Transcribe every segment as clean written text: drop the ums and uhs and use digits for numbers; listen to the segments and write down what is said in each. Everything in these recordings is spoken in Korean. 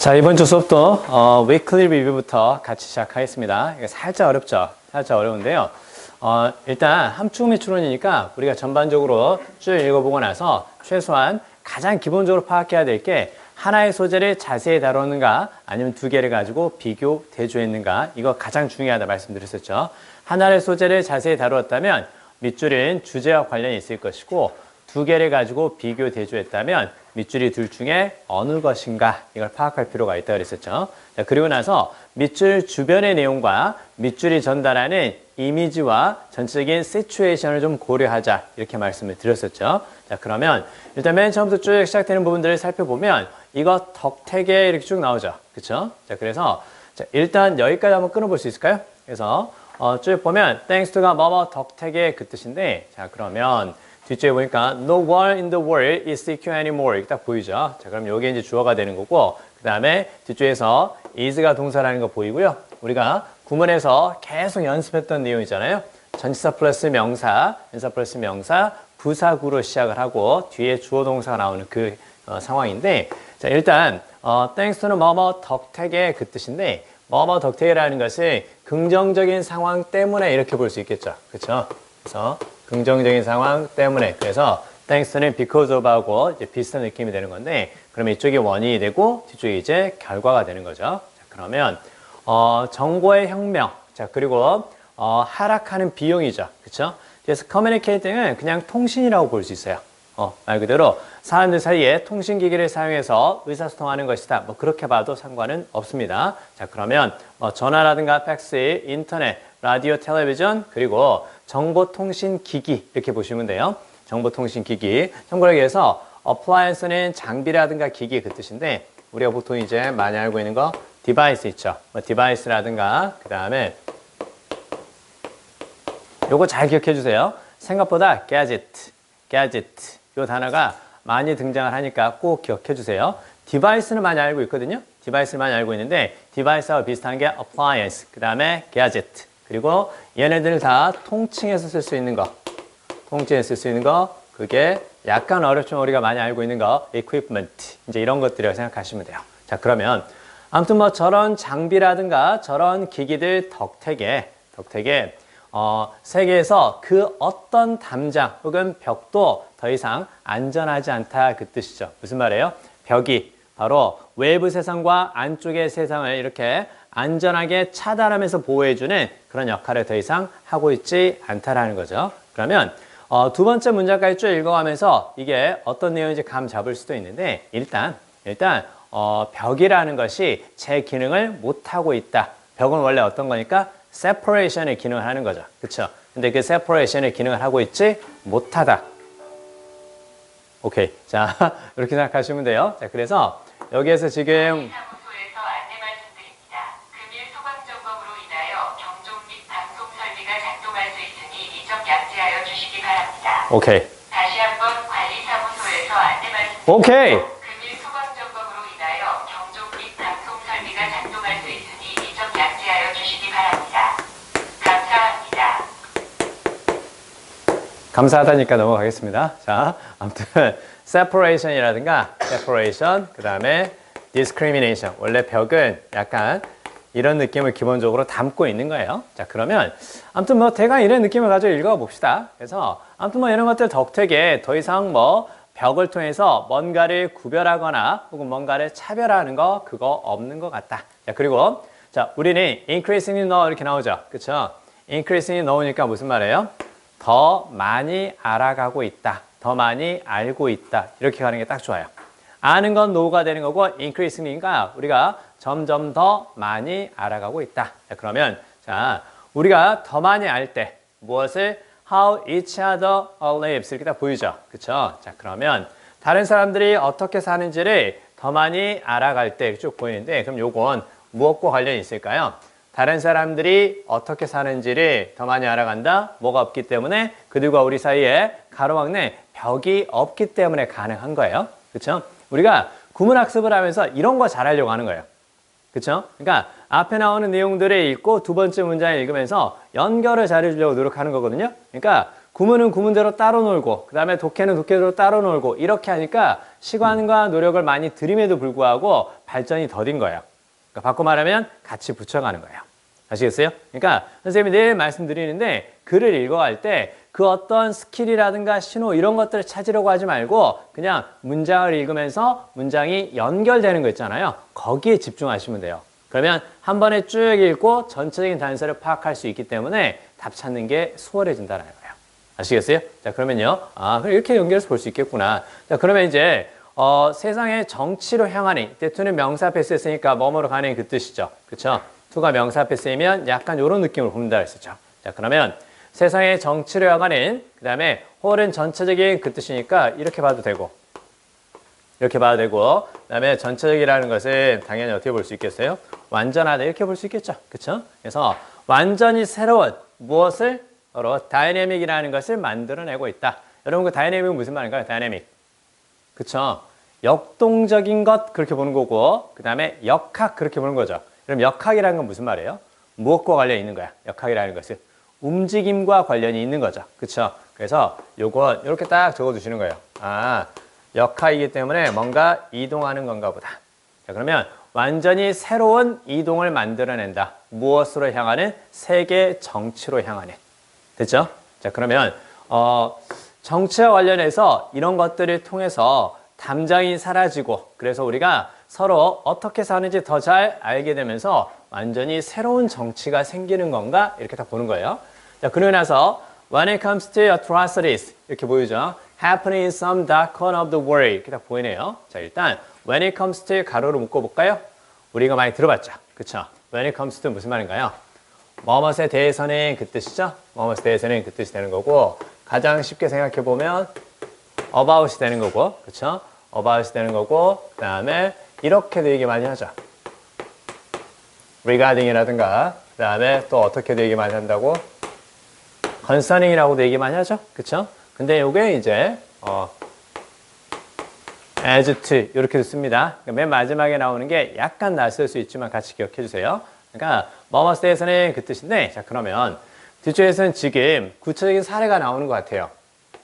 자, 이번 주 수업도 위클리 리뷰부터 같이 시작하겠습니다. 이게 살짝 어렵죠? 살짝 어려운데요. 일단 함축 및 추론이니까 우리가 전반적으로 쭉 읽어보고 나서 최소한 가장 기본적으로 파악해야 될 게 하나의 소재를 자세히 다루는가 아니면 두 개를 가지고 비교, 대조했는가, 이거 가장 중요하다 말씀드렸었죠. 하나의 소재를 자세히 다루었다면 밑줄은 주제와 관련이 있을 것이고, 두 개를 가지고 비교, 대조했다면 밑줄이 둘 중에 어느 것인가, 이걸 파악할 필요가 있다고 그랬었죠. 자, 그리고 나서 밑줄 주변의 내용과 밑줄이 전달하는 이미지와 전체적인 시츄에이션을 좀 고려하자, 이렇게 말씀을 드렸었죠. 자, 그러면 일단 맨 처음부터 쭉 시작되는 부분들을 살펴보면 이거 덕택에 이렇게 쭉 나오죠. 그쵸? 자, 그래서 자, 일단 여기까지 한번 끊어볼 수 있을까요? 그래서 쭉 보면 thanks to가 뭐뭐 덕택의 그 뜻인데, 자, 그러면 뒤쪽에 보니까 no one in the world is secure anymore, 이렇게 딱 보이죠. 자, 그럼 여기 이제 주어가 되는 거고, 그 다음에 뒤쪽에서 is가 동사라는 거 보이고요. 우리가 구문에서 계속 연습했던 내용이잖아요. 전치사 플러스 명사, 연사 플러스 명사, 부사구로 시작을 하고 뒤에 주어 동사가 나오는 그 상황인데, 자, 일단 thanks to는 뭐뭐 덕택의 그 뜻인데, 뭐뭐 덕택이라는 것을 긍정적인 상황 때문에 이렇게 볼 수 있겠죠. 그렇죠? 그래서 긍정적인 상황 때문에, 그래서 thanks to는 because of하고 이제 비슷한 느낌이 되는 건데, 그러면 이쪽이 원인이 되고 뒤쪽이 이제 결과가 되는 거죠. 자, 그러면 정보의 혁명, 자, 그리고 하락하는 비용이죠. 그렇죠? 그래서 communicating은 그냥 통신이라고 볼 수 있어요. 말 그대로 사람들 사이에 통신기기를 사용해서 의사소통하는 것이다, 뭐 그렇게 봐도 상관은 없습니다. 자, 그러면 전화라든가 팩스, 인터넷, 라디오, 텔레비전, 그리고 정보통신기기, 이렇게 보시면 돼요. 정보통신기기. 참고로 얘기해서 appliance는 장비라든가 기기, 그 뜻인데, 우리가 보통 이제 많이 알고 있는 거 디바이스 있죠. 디바이스라든가, 그 다음에 요거 잘 기억해 주세요. 생각보다 gadget, 요 단어가 많이 등장을 하니까 꼭 기억해 주세요. 디바이스는 많이 알고 있거든요. 디바이스를 많이 알고 있는데, 디바이스와 비슷한 게 appliance, 그 다음에 gadget, 그리고 얘네들 다 통칭해서 쓸 수 있는 거, 통칭해서 쓸 수 있는 거, 그게 약간 어렵지만 우리가 많이 알고 있는 거 equipment, 이제 이런 것들이라고 생각하시면 돼요. 자, 그러면 아무튼 뭐 저런 장비라든가 저런 기기들 덕택에 세계에서 그 어떤 담장 혹은 벽도 더 이상 안전하지 않다, 그 뜻이죠. 무슨 말이에요? 벽이 바로 외부 세상과 안쪽의 세상을 이렇게 안전하게 차단하면서 보호해주는 그런 역할을 더 이상 하고 있지 않다라는 거죠. 그러면 두 번째 문장까지 쭉 읽어가면서 이게 어떤 내용인지 감 잡을 수도 있는데, 일단 벽이라는 것이 제 기능을 못하고 있다. 벽은 원래 어떤 거니까 separation의 기능을 하는 거죠. 그렇죠? 근데 그 separation의 기능을 하고 있지 못하다. 오케이. 자, 이렇게 생각하시면 돼요. 자, 그래서 여기에서 지금 사무소에서 안내 말씀드립니다. 금일 소각 점검으로 인하여 경종 및 방송 설비가 작동할 수 있으니 이 점 양지하여 주시기 바랍니다. 오케이. 다시 한번 관리사무소에서 안내 말씀드립니다. 오케이. 금일 소각 점검으로 인하여 경종 및 방송 설비가 작동할 수 있으니 이 점 양지하여 주시기 바랍니다. 감사합니다. 감사하다니까 넘어가겠습니다. 자, 아무튼 separation이라든가 separation, 그 다음에 discrimination. 원래 벽은 약간 이런 느낌을 기본적으로 담고 있는 거예요. 자, 그러면 아무튼 뭐 대강 이런 느낌을 가지고 읽어봅시다. 그래서 아무튼 뭐 이런 것들 덕택에 더 이상 뭐 벽을 통해서 뭔가를 구별하거나 혹은 뭔가를 차별하는 거, 그거 없는 것 같다. 자, 그리고 자, 우리는 increasingly know 이렇게 나오죠. 그쵸? increasingly know니까 무슨 말이에요? 더 많이 알아가고 있다, 더 많이 알고 있다, 이렇게 가는 게 딱 좋아요. 아는 건 know가 되는 거고, increasingly니까 우리가 점점 더 많이 알아가고 있다. 자, 그러면 자, 우리가 더 많이 알 때 무엇을 how each other lives 이렇게 딱 보이죠. 그쵸? 자, 그러면 다른 사람들이 어떻게 사는지를 더 많이 알아갈 때 쭉 보이는데, 그럼 요건 무엇과 관련이 있을까요? 다른 사람들이 어떻게 사는지를 더 많이 알아간다. 뭐가 없기 때문에? 그들과 우리 사이에 가로막는 벽이 없기 때문에 가능한 거예요. 그렇죠? 우리가 구문학습을 하면서 이런 거 잘하려고 하는 거예요. 그렇죠? 그러니까 앞에 나오는 내용들을 읽고 두 번째 문장을 읽으면서 연결을 잘해주려고 노력하는 거거든요. 그러니까 구문은 구문대로 따로 놀고 그 다음에 독해는 독해대로 따로 놀고 이렇게 하니까 시간과 노력을 많이 들임에도 불구하고 발전이 더딘 거예요. 그러니까 바꿔 말하면 같이 붙여가는 거예요. 아시겠어요? 그러니까 선생님이 늘 말씀드리는데 글을 읽어갈 때 그 어떤 스킬이라든가 신호 이런 것들을 찾으려고 하지 말고 그냥 문장을 읽으면서 문장이 연결되는 거 있잖아요. 거기에 집중하시면 돼요. 그러면 한 번에 쭉 읽고 전체적인 단서를 파악할 수 있기 때문에 답 찾는 게 수월해진다는 거예요. 아시겠어요? 자, 그러면요. 그럼 이렇게 연결해서 볼 수 있겠구나. 자, 그러면 이제 세상의 정치로 향하는, 이때 to는 명사 앞에 쓰였으니까 뭐뭐로 가는 그 뜻이죠. 그쵸? to가 명사 앞에 쓰이면 약간 이런 느낌을 본다 했었죠. 자, 그러면 세상의 정치로 향하는, 그 다음에 whole은 전체적인 그 뜻이니까 이렇게 봐도 되고, 이렇게 봐도 되고, 그 다음에 전체적이라는 것은 당연히 어떻게 볼 수 있겠어요? 완전하다 이렇게 볼 수 있겠죠. 그쵸? 그래서 완전히 새로운 무엇을 바로 다이내믹이라는 것을 만들어내고 있다. 여러분 그 다이내믹은 무슨 말인가요? 다이내믹. 그쵸? 역동적인 것 그렇게 보는 거고 그 다음에 역학 그렇게 보는 거죠. 그럼 역학이라는 건 무슨 말이에요? 무엇과 관련이 있는 거야? 역학이라는 것은 움직임과 관련이 있는 거죠. 그쵸? 그래서 요건 이렇게 딱 적어두시는 거예요. 역학이기 때문에 뭔가 이동하는 건가 보다. 자, 그러면 완전히 새로운 이동을 만들어낸다. 무엇으로 향하는? 세계 정치로 향하는. 됐죠? 자, 그러면 정치와 관련해서 이런 것들을 통해서 담장이 사라지고 그래서 우리가 서로 어떻게 사는지 더 잘 알게 되면서 완전히 새로운 정치가 생기는 건가? 이렇게 딱 보는 거예요. 자, 그러고 나서 When it comes to atrocities 이렇게 보이죠? Happening in some dark corner of the world 이렇게 딱 보이네요. 자, 일단 When it comes to 가로로 묶어볼까요? 우리가 많이 들어봤죠? 그쵸? When it comes to 무슨 말인가요? 뭐뭇에 대해서는 그 뜻이죠? 뭐뭇에 대해서는 그 뜻이 되는 거고 가장 쉽게 생각해 보면 about이 되는 거고 그쵸? about이 되는 거고 그 다음에 이렇게도 얘기 많이 하죠. regarding이라든가 그 다음에 또 어떻게도 얘기 많이 한다고 concerning이라고도 얘기 많이 하죠. 그쵸? 근데 이게 이제 as to 이렇게도 씁니다. 맨 마지막에 나오는 게 약간 낯설 수 있지만 같이 기억해 주세요. 그러니까 뭐뭇에 대해서는 그 뜻인데 자 그러면 뒤쪽에서는 지금 구체적인 사례가 나오는 것 같아요.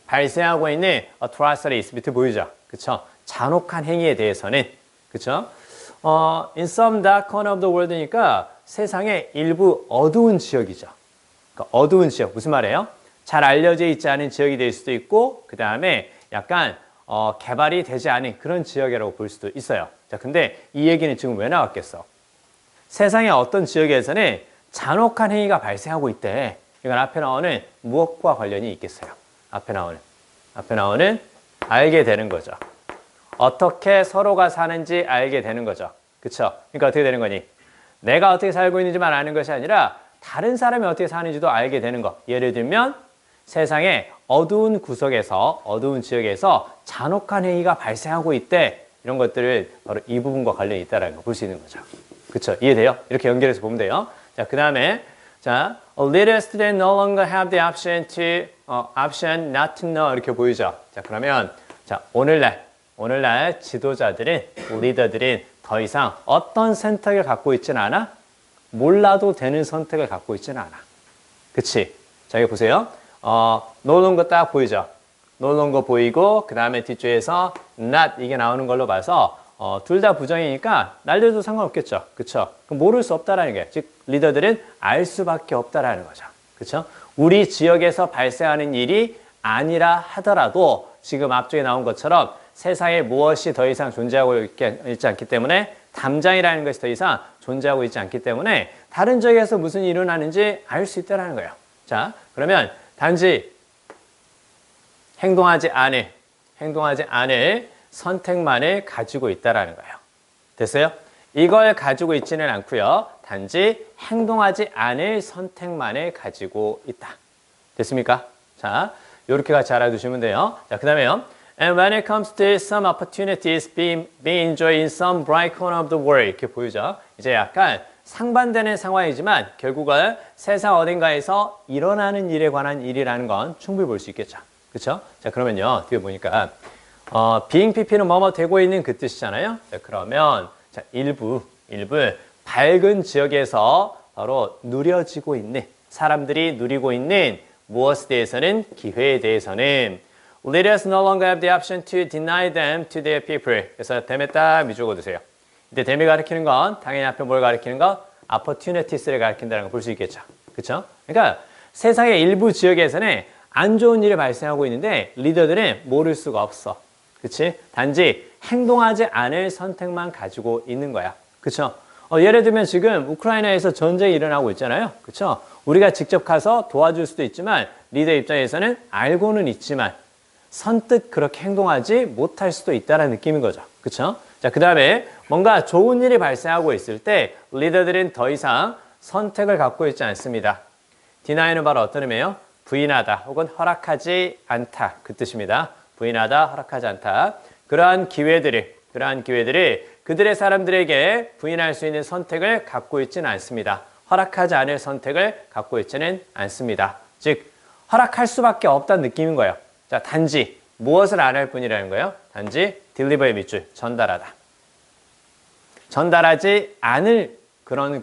발생하고 있는 atrocities 밑에 보이죠? 그쵸? 잔혹한 행위에 대해서는 그쵸? in some dark corner of the world니까 세상의 일부 어두운 지역이죠. 그러니까 어두운 지역 무슨 말이에요? 잘 알려져 있지 않은 지역이 될 수도 있고 그 다음에 약간 개발이 되지 않은 그런 지역이라고 볼 수도 있어요. 자, 근데 이 얘기는 지금 왜 나왔겠어? 세상의 어떤 지역에서는 잔혹한 행위가 발생하고 있대. 이건 앞에 나오는 무엇과 관련이 있겠어요? 앞에 나오는 알게 되는 거죠. 어떻게 서로가 사는지 알게 되는 거죠. 그쵸? 그러니까 어떻게 되는 거니? 내가 어떻게 살고 있는지만 아는 것이 아니라 다른 사람이 어떻게 사는지도 알게 되는 것. 예를 들면 세상의 어두운 구석에서 어두운 지역에서 잔혹한 행위가 발생하고 있대. 이런 것들을 바로 이 부분과 관련이 있다는 거 볼 수 있는 거죠. 그쵸? 이해돼요? 이렇게 연결해서 보면 돼요. 자, 그 다음에 자, a little student no longer have the option not to know 이렇게 보이죠. 자, 그러면 자, 오늘날 지도자들은 리더들은 더 이상 어떤 선택을 갖고 있지는 않아? 몰라도 되는 선택을 갖고 있지는 않아. 그치? 자, 여기 보세요. no longer 딱 보이죠? no longer 보이고 그 다음에 뒤쪽에서 not 이게 나오는 걸로 봐서 둘 다 부정이니까 날려도 상관없겠죠. 그쵸? 그럼 모를 수 없다라는 게, 즉 리더들은 알 수밖에 없다라는 거죠. 그쵸? 우리 지역에서 발생하는 일이 아니라 하더라도 지금 앞쪽에 나온 것처럼 세상에 무엇이 더 이상 존재하고 있지 않기 때문에 담장이라는 것이 더 이상 존재하고 있지 않기 때문에 다른 지역에서 무슨 일이 일어나는지 알 수 있다는 거예요. 자, 그러면 단지 행동하지 않을 선택만을 가지고 있다라는 거예요. 됐어요? 이걸 가지고 있지는 않고요. 단지 행동하지 않을 선택만을 가지고 있다. 됐습니까? 자, 이렇게 같이 알아두시면 돼요. 자, 그 다음에요. And when it comes to some opportunities being enjoyed in some bright corner of the world 이렇게 보이죠? 이제 약간 상반되는 상황이지만 결국은 세상 어딘가에서 일어나는 일에 관한 일이라는 건 충분히 볼 수 있겠죠. 그렇죠? 자, 그러면요. 뒤에 보니까 being pp는 뭐뭐 되고 있는 그 뜻이잖아요. 자, 그러면 자, 일부 밝은 지역에서 바로 누려지고 있는 사람들이 누리고 있는 무엇에 대해서는? 기회에 대해서는. Leaders no longer have the option to deny them to their people. 그래서 them에 딱 미주고 두세요. 이때 them이 가리키는 건 당연히 앞에 뭘 가리키는 거? opportunities를 가리킨다는 걸 볼 수 있겠죠. 그렇죠? 그러니까 세상의 일부 지역에서는 안 좋은 일이 발생하고 있는데 리더들은 모를 수가 없어. 그렇지? 단지 행동하지 않을 선택만 가지고 있는 거야. 그렇죠? 예를 들면 지금 우크라이나에서 전쟁이 일어나고 있잖아요. 그렇죠? 우리가 직접 가서 도와줄 수도 있지만 리더 입장에서는 알고는 있지만 선뜻 그렇게 행동하지 못할 수도 있다는 느낌인 거죠. 그렇죠? 자, 그다음에 뭔가 좋은 일이 발생하고 있을 때 리더들은 더 이상 선택을 갖고 있지 않습니다. 디나이는 바로 어떤 의미예요? 부인하다 혹은 허락하지 않다. 그 뜻입니다. 부인하다, 허락하지 않다. 그러한 기회들을 그들의 사람들에게 부인할 수 있는 선택을 갖고 있지는 않습니다. 허락하지 않을 선택을 갖고 있지는 않습니다. 즉, 허락할 수밖에 없다는 느낌인 거예요. 자, 단지 무엇을 안 할 뿐이라는 거예요? 단지 deliver의 밑줄, 전달하다. 전달하지 않을 그런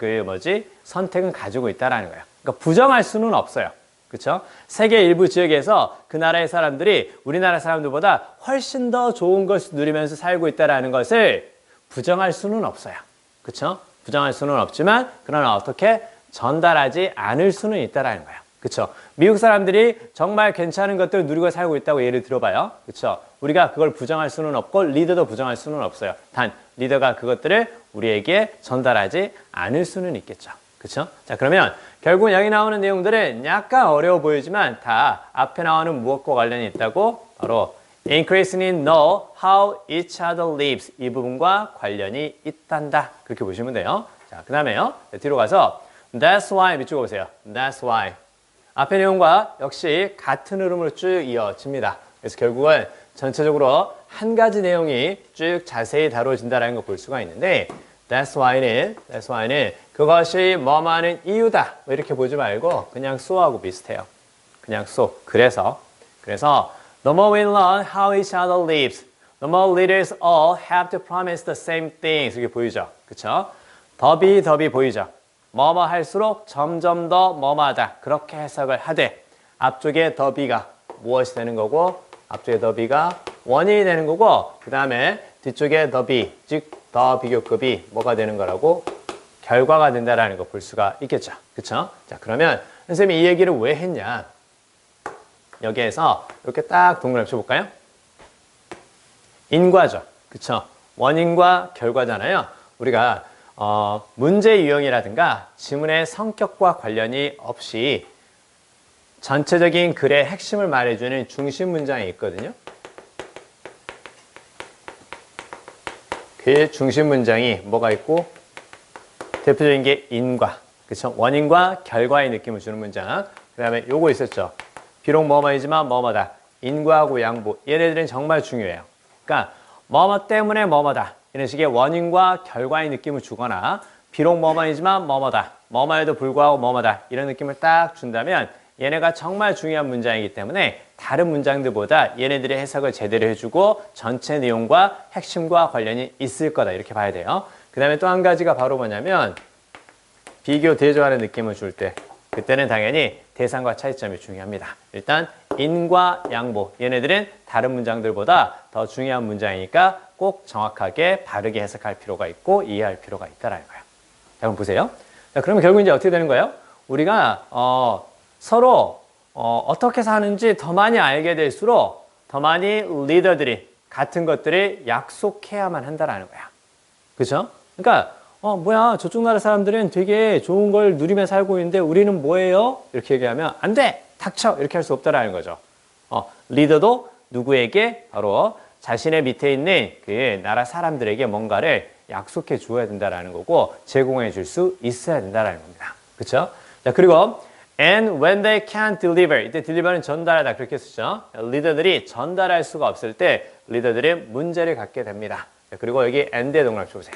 선택은 가지고 있다라는 거예요. 그러니까 부정할 수는 없어요. 그렇죠? 세계 일부 지역에서 그 나라의 사람들이 우리나라 사람들보다 훨씬 더 좋은 것을 누리면서 살고 있다는 것을 부정할 수는 없어요. 그렇죠? 부정할 수는 없지만 그러나 어떻게 전달하지 않을 수는 있다는 거예요. 그렇죠? 미국 사람들이 정말 괜찮은 것들을 누리고 살고 있다고 예를 들어봐요. 그렇죠? 우리가 그걸 부정할 수는 없고 리더도 부정할 수는 없어요. 단 리더가 그것들을 우리에게 전달하지 않을 수는 있겠죠. 그렇죠? 자, 그러면 결국 여기 나오는 내용들은 약간 어려워 보이지만 다 앞에 나오는 무엇과 관련이 있다고? 바로 increasingly know how each other lives 이 부분과 관련이 있단다. 그렇게 보시면 돼요. 자, 그 다음에요. 뒤로 가서 that's why 밑줄 보세요. That's why 앞의 내용과 역시 같은 흐름으로 쭉 이어집니다. 그래서 결국은 전체적으로 한 가지 내용이 쭉 자세히 다뤄진다는 걸 볼 수가 있는데 That's why는 그것이 뭐뭐하는 이유다. 이렇게 보지 말고 그냥 so하고 비슷해요. 그냥 so. 그래서 the more we learn how each other lives, the more leaders all have to promise the same things. 이게 보이죠? 그쵸? 더비 보이죠? 뭐뭐 할수록 점점 더 뭐뭐하다. 그렇게 해석을 하되 앞쪽에 더비가 무엇이 되는 거고 앞쪽에 더비가 원인이 되는 거고 그 다음에 뒤쪽에 더비, 즉 더 비교급이 뭐가 되는 거라고? 결과가 된다라는 거 볼 수가 있겠죠. 그쵸? 자, 그러면 선생님이 이 얘기를 왜 했냐? 여기에서 이렇게 딱 동그라미 쳐볼까요? 인과죠. 그쵸? 원인과 결과잖아요. 우리가 문제 유형이라든가 지문의 성격과 관련이 없이 전체적인 글의 핵심을 말해주는 중심 문장이 있거든요. 그 중심 문장이 뭐가 있고 대표적인 게 인과, 그쵸? 원인과 결과의 느낌을 주는 문장. 그 다음에 요거 있었죠. 비록 뭐뭐이지만 뭐뭐다. 인과하고 양보. 얘네들은 정말 중요해요. 그러니까 뭐뭐 때문에 뭐뭐다. 이런 식의 원인과 결과의 느낌을 주거나 비록 뭐뭐이지만 뭐뭐다. 뭐뭐에도 불구하고 뭐뭐다. 이런 느낌을 딱 준다면 얘네가 정말 중요한 문장이기 때문에 다른 문장들보다 얘네들의 해석을 제대로 해주고 전체 내용과 핵심과 관련이 있을 거다. 이렇게 봐야 돼요. 그 다음에 또 한 가지가 바로 뭐냐면 비교, 대조하는 느낌을 줄 때 그때는 당연히 대상과 차이점이 중요합니다. 일단 인과 양보. 얘네들은 다른 문장들보다 더 중요한 문장이니까 꼭 정확하게 바르게 해석할 필요가 있고 이해할 필요가 있다는 거예요. 자, 한번 보세요. 자, 그러면 결국 이제 어떻게 되는 거예요? 우리가 서로 어떻게 사는지 더 많이 알게 될수록 더 많이 리더들이 같은 것들을 약속해야만 한다는 거야. 그죠? 그러니까 뭐야 저쪽 나라 사람들은 되게 좋은 걸 누리며 살고 있는데 우리는 뭐예요? 이렇게 얘기하면 안 돼! 닥쳐! 이렇게 할 수 없다는 거죠. 리더도 누구에게? 바로 자신의 밑에 있는 그 나라 사람들에게 뭔가를 약속해 주어야 된다는 거고 제공해 줄 수 있어야 된다는 겁니다. 그렇죠? 자, 그리고 and when they can't deliver. 이때 deliver는 전달하다 그렇게 쓰죠. 리더들이 전달할 수가 없을 때 리더들은 문제를 갖게 됩니다. 자, 그리고 여기 and의 동그라미 쳐보세요.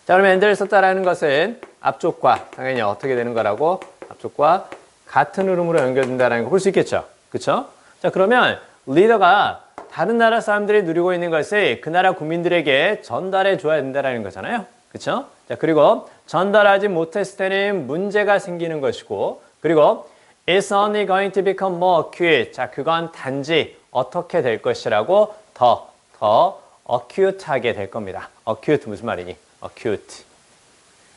자, 그러면 and를 썼다라는 것은 앞쪽과 당연히 어떻게 되는 거라고? 앞쪽과 같은 흐름으로 연결된다는 거 볼 수 있겠죠. 그렇죠? 자, 그러면 리더가 다른 나라 사람들이 누리고 있는 것을 그 나라 국민들에게 전달해 줘야 된다는 거잖아요. 그렇죠? 자, 그리고 전달하지 못했을 때는 문제가 생기는 것이고 그리고 It's only going to become more acute. 자, 그건 단지 어떻게 될 것이라고 더 acute하게 될 겁니다. acute 무슨 말이니? acute.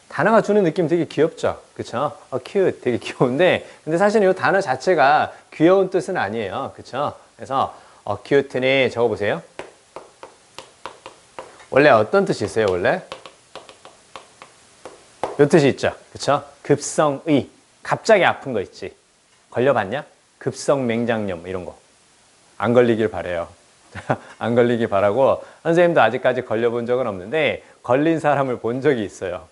단어가 주는 느낌 되게 귀엽죠? 그쵸? acute 되게 귀여운데 근데 사실 이 단어 자체가 귀여운 뜻은 아니에요. 그쵸? 그래서 acute니 적어보세요. 원래 어떤 뜻이 있어요? 원래? 이 뜻이 있죠? 그쵸? 급성의. 갑자기 아픈 거 있지? 걸려봤냐? 급성 맹장염 이런 거. 안 걸리길 바래요. 안 걸리길 바라고 선생님도 아직까지 걸려본 적은 없는데 걸린 사람을 본 적이 있어요.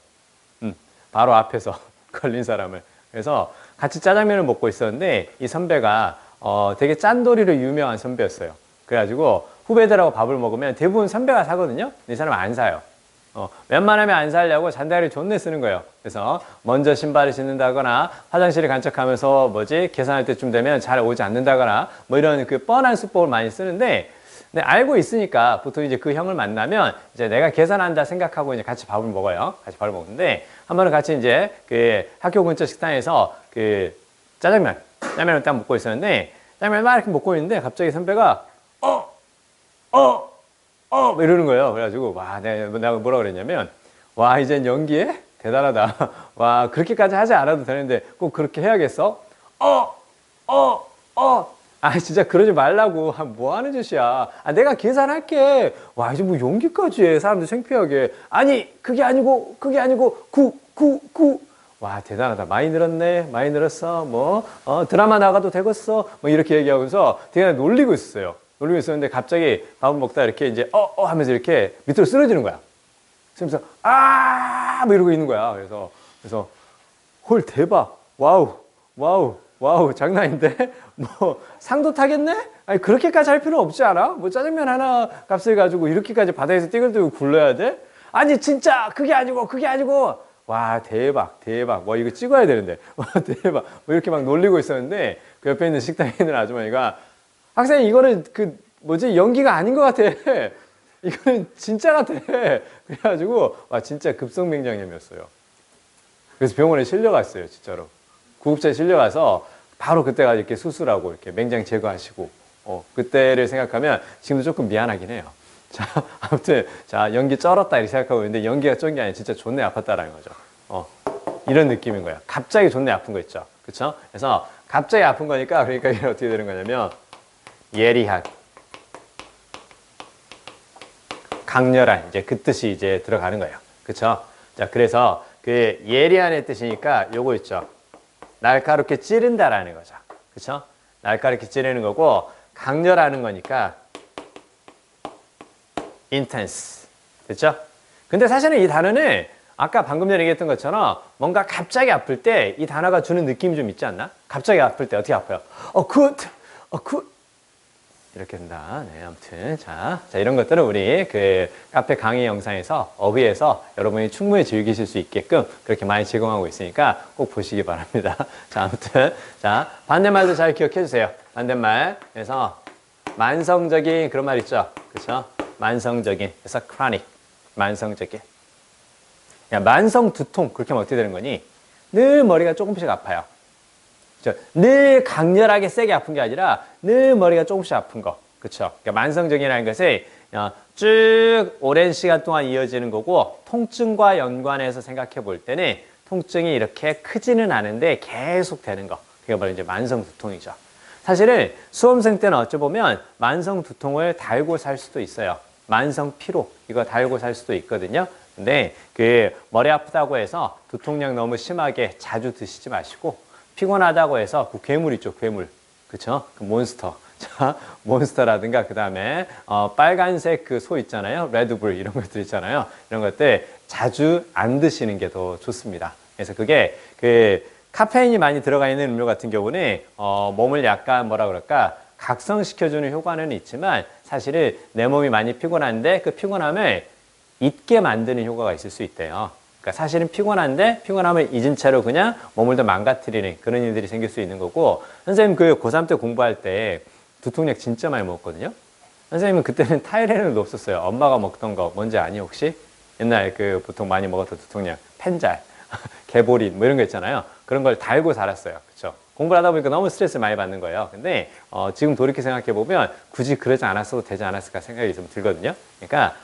바로 앞에서 걸린 사람을. 그래서 같이 짜장면을 먹고 있었는데 이 선배가 되게 짠돌이로 유명한 선배였어요. 그래가지고 후배들하고 밥을 먹으면 대부분 선배가 사거든요. 이 사람은 안 사요. 웬만하면 안 살려고 잔다리를 존내 쓰는 거예요. 그래서 먼저 신발을 신는다거나 화장실을 간척하면서 계산할 때쯤 되면 잘 오지 않는다거나 뭐 이런 그 뻔한 수법을 많이 쓰는데 근데 알고 있으니까 보통 이제 그 형을 만나면 이제 내가 계산한다 생각하고 이제 같이 밥을 먹어요. 같이 밥을 먹는데 한 번은 같이 이제 그 학교 근처 식당에서 그 짜장면을 딱 먹고 있었는데 짜장면을 막 이렇게 먹고 있는데 갑자기 선배가 뭐 이러는 거예요. 그래가지고 내가 뭐라 그랬냐면 와 이젠 연기해? 대단하다. 와 그렇게까지 하지 않아도 되는데 꼭 그렇게 해야겠어? 진짜 그러지 말라고. 뭐 하는 짓이야. 내가 계산할게. 와 이제 뭐 연기까지 해. 사람들 창피하게. 아니 그게 아니고 와 대단하다. 많이 늘었네. 많이 늘었어. 드라마 나가도 되겠어. 뭐 이렇게 얘기하면서 되게 놀리고 있었어요. 놀리고 있었는데 갑자기 밥을 먹다 이렇게 이제 하면서 이렇게 밑으로 쓰러지는 거야. 그래서 뭐 이러고 있는 거야. 그래서 헐 대박. 와우 장난인데 뭐 상도 타겠네? 아니 그렇게까지 할 필요 없지 않아? 뭐 짜장면 하나 값을 가지고 이렇게까지 바닥에서 띠글띠글 굴러야 돼? 아니 진짜 그게 아니고 와 대박 뭐 이거 찍어야 되는데 와 대박 뭐 이렇게 막 놀리고 있었는데 그 옆에 있는 식당에 있는 아주머니가 학생 이거는 연기가 아닌 것 같아. 이거는 진짜 같아. 그래가지고 와 진짜 급성맹장염이었어요. 그래서 병원에 실려갔어요. 진짜로 구급차에 실려가서 바로 그때가 이렇게 수술하고 이렇게 맹장 제거하시고 그때를 생각하면 지금도 조금 미안하긴 해요. 자 아무튼 연기 쩔었다 이렇게 생각하고 있는데 연기가 쩐 게 아니라 진짜 존내 아팠다라는 거죠. 이런 느낌인 거예요. 갑자기 존내 아픈 거 있죠. 그쵸? 그래서 갑자기 아픈 거니까 그러니까 이게 어떻게 되는 거냐면 예리한 강렬한 이제 그 뜻이 이제 들어가는 거예요. 그쵸? 자 그래서 그 예리한의 뜻이니까 요거 있죠. 날카롭게 찌른다라는 거죠. 그쵸? 날카롭게 찌르는 거고 강렬하는 거니까 intense. 됐죠? 근데 사실은 이 단어는 아까 방금 전에 얘기했던 것처럼 뭔가 갑자기 아플 때 이 단어가 주는 느낌이 좀 있지 않나? 갑자기 아플 때 어떻게 아파요? 이렇게 된다. 네, 아무튼 자 이런 것들은 우리 그 카페 강의 영상에서 어휘에서 여러분이 충분히 즐기실 수 있게끔 그렇게 많이 제공하고 있으니까 꼭 보시기 바랍니다. 자 아무튼 반대말도 잘 기억해 주세요. 반대말 그래서 만성적인 그런 말 있죠. 그렇죠? 만성적인 그래서 chronic 만성적인 만성 두통 그렇게 하면 어떻게 되는 거니? 늘 머리가 조금씩 아파요. 늘 강렬하게 세게 아픈 게 아니라 늘 머리가 조금씩 아픈 거. 그쵸? 그러니까 만성적이라는 것이 쭉 오랜 시간 동안 이어지는 거고 통증과 연관해서 생각해 볼 때는 통증이 이렇게 크지는 않은데 계속 되는 거. 그게 바로 이제 만성 두통이죠. 사실은 수험생 때는 어찌 보면 만성 두통을 달고 살 수도 있어요. 만성 피로 이거 달고 살 수도 있거든요. 근데 그 머리 아프다고 해서 두통약 너무 심하게 자주 드시지 마시고 피곤하다고 해서 그 괴물 있죠, 괴물. 그쵸? 그 몬스터. 자, 몬스터라든가, 그 다음에, 빨간색 그 소 있잖아요. 레드불 이런 것들 있잖아요. 이런 것들 자주 안 드시는 게 더 좋습니다. 그래서 그게 그 카페인이 많이 들어가 있는 음료 같은 경우는, 몸을 약간 뭐라 그럴까, 각성시켜주는 효과는 있지만 사실은 내 몸이 많이 피곤한데 그 피곤함을 잊게 만드는 효과가 있을 수 있대요. 그러니까 사실은 피곤한데 피곤함을 잊은 채로 그냥 몸을 더 망가뜨리는 그런 일들이 생길 수 있는 거고 선생님 그 고3 때 공부할 때 두통약 진짜 많이 먹었거든요. 선생님은 그때는 타이레놀도 없었어요. 엄마가 먹던 거 뭔지 아니 혹시? 옛날 그 보통 많이 먹었던 두통약 펜잘, 개보린 뭐 이런 거 있잖아요. 그런 걸 달고 살았어요. 그렇죠? 공부를 하다 보니까 너무 스트레스를 많이 받는 거예요. 근데 지금 돌이켜 생각해 보면 굳이 그러지 않았어도 되지 않았을까 생각이 좀 들거든요. 그러니까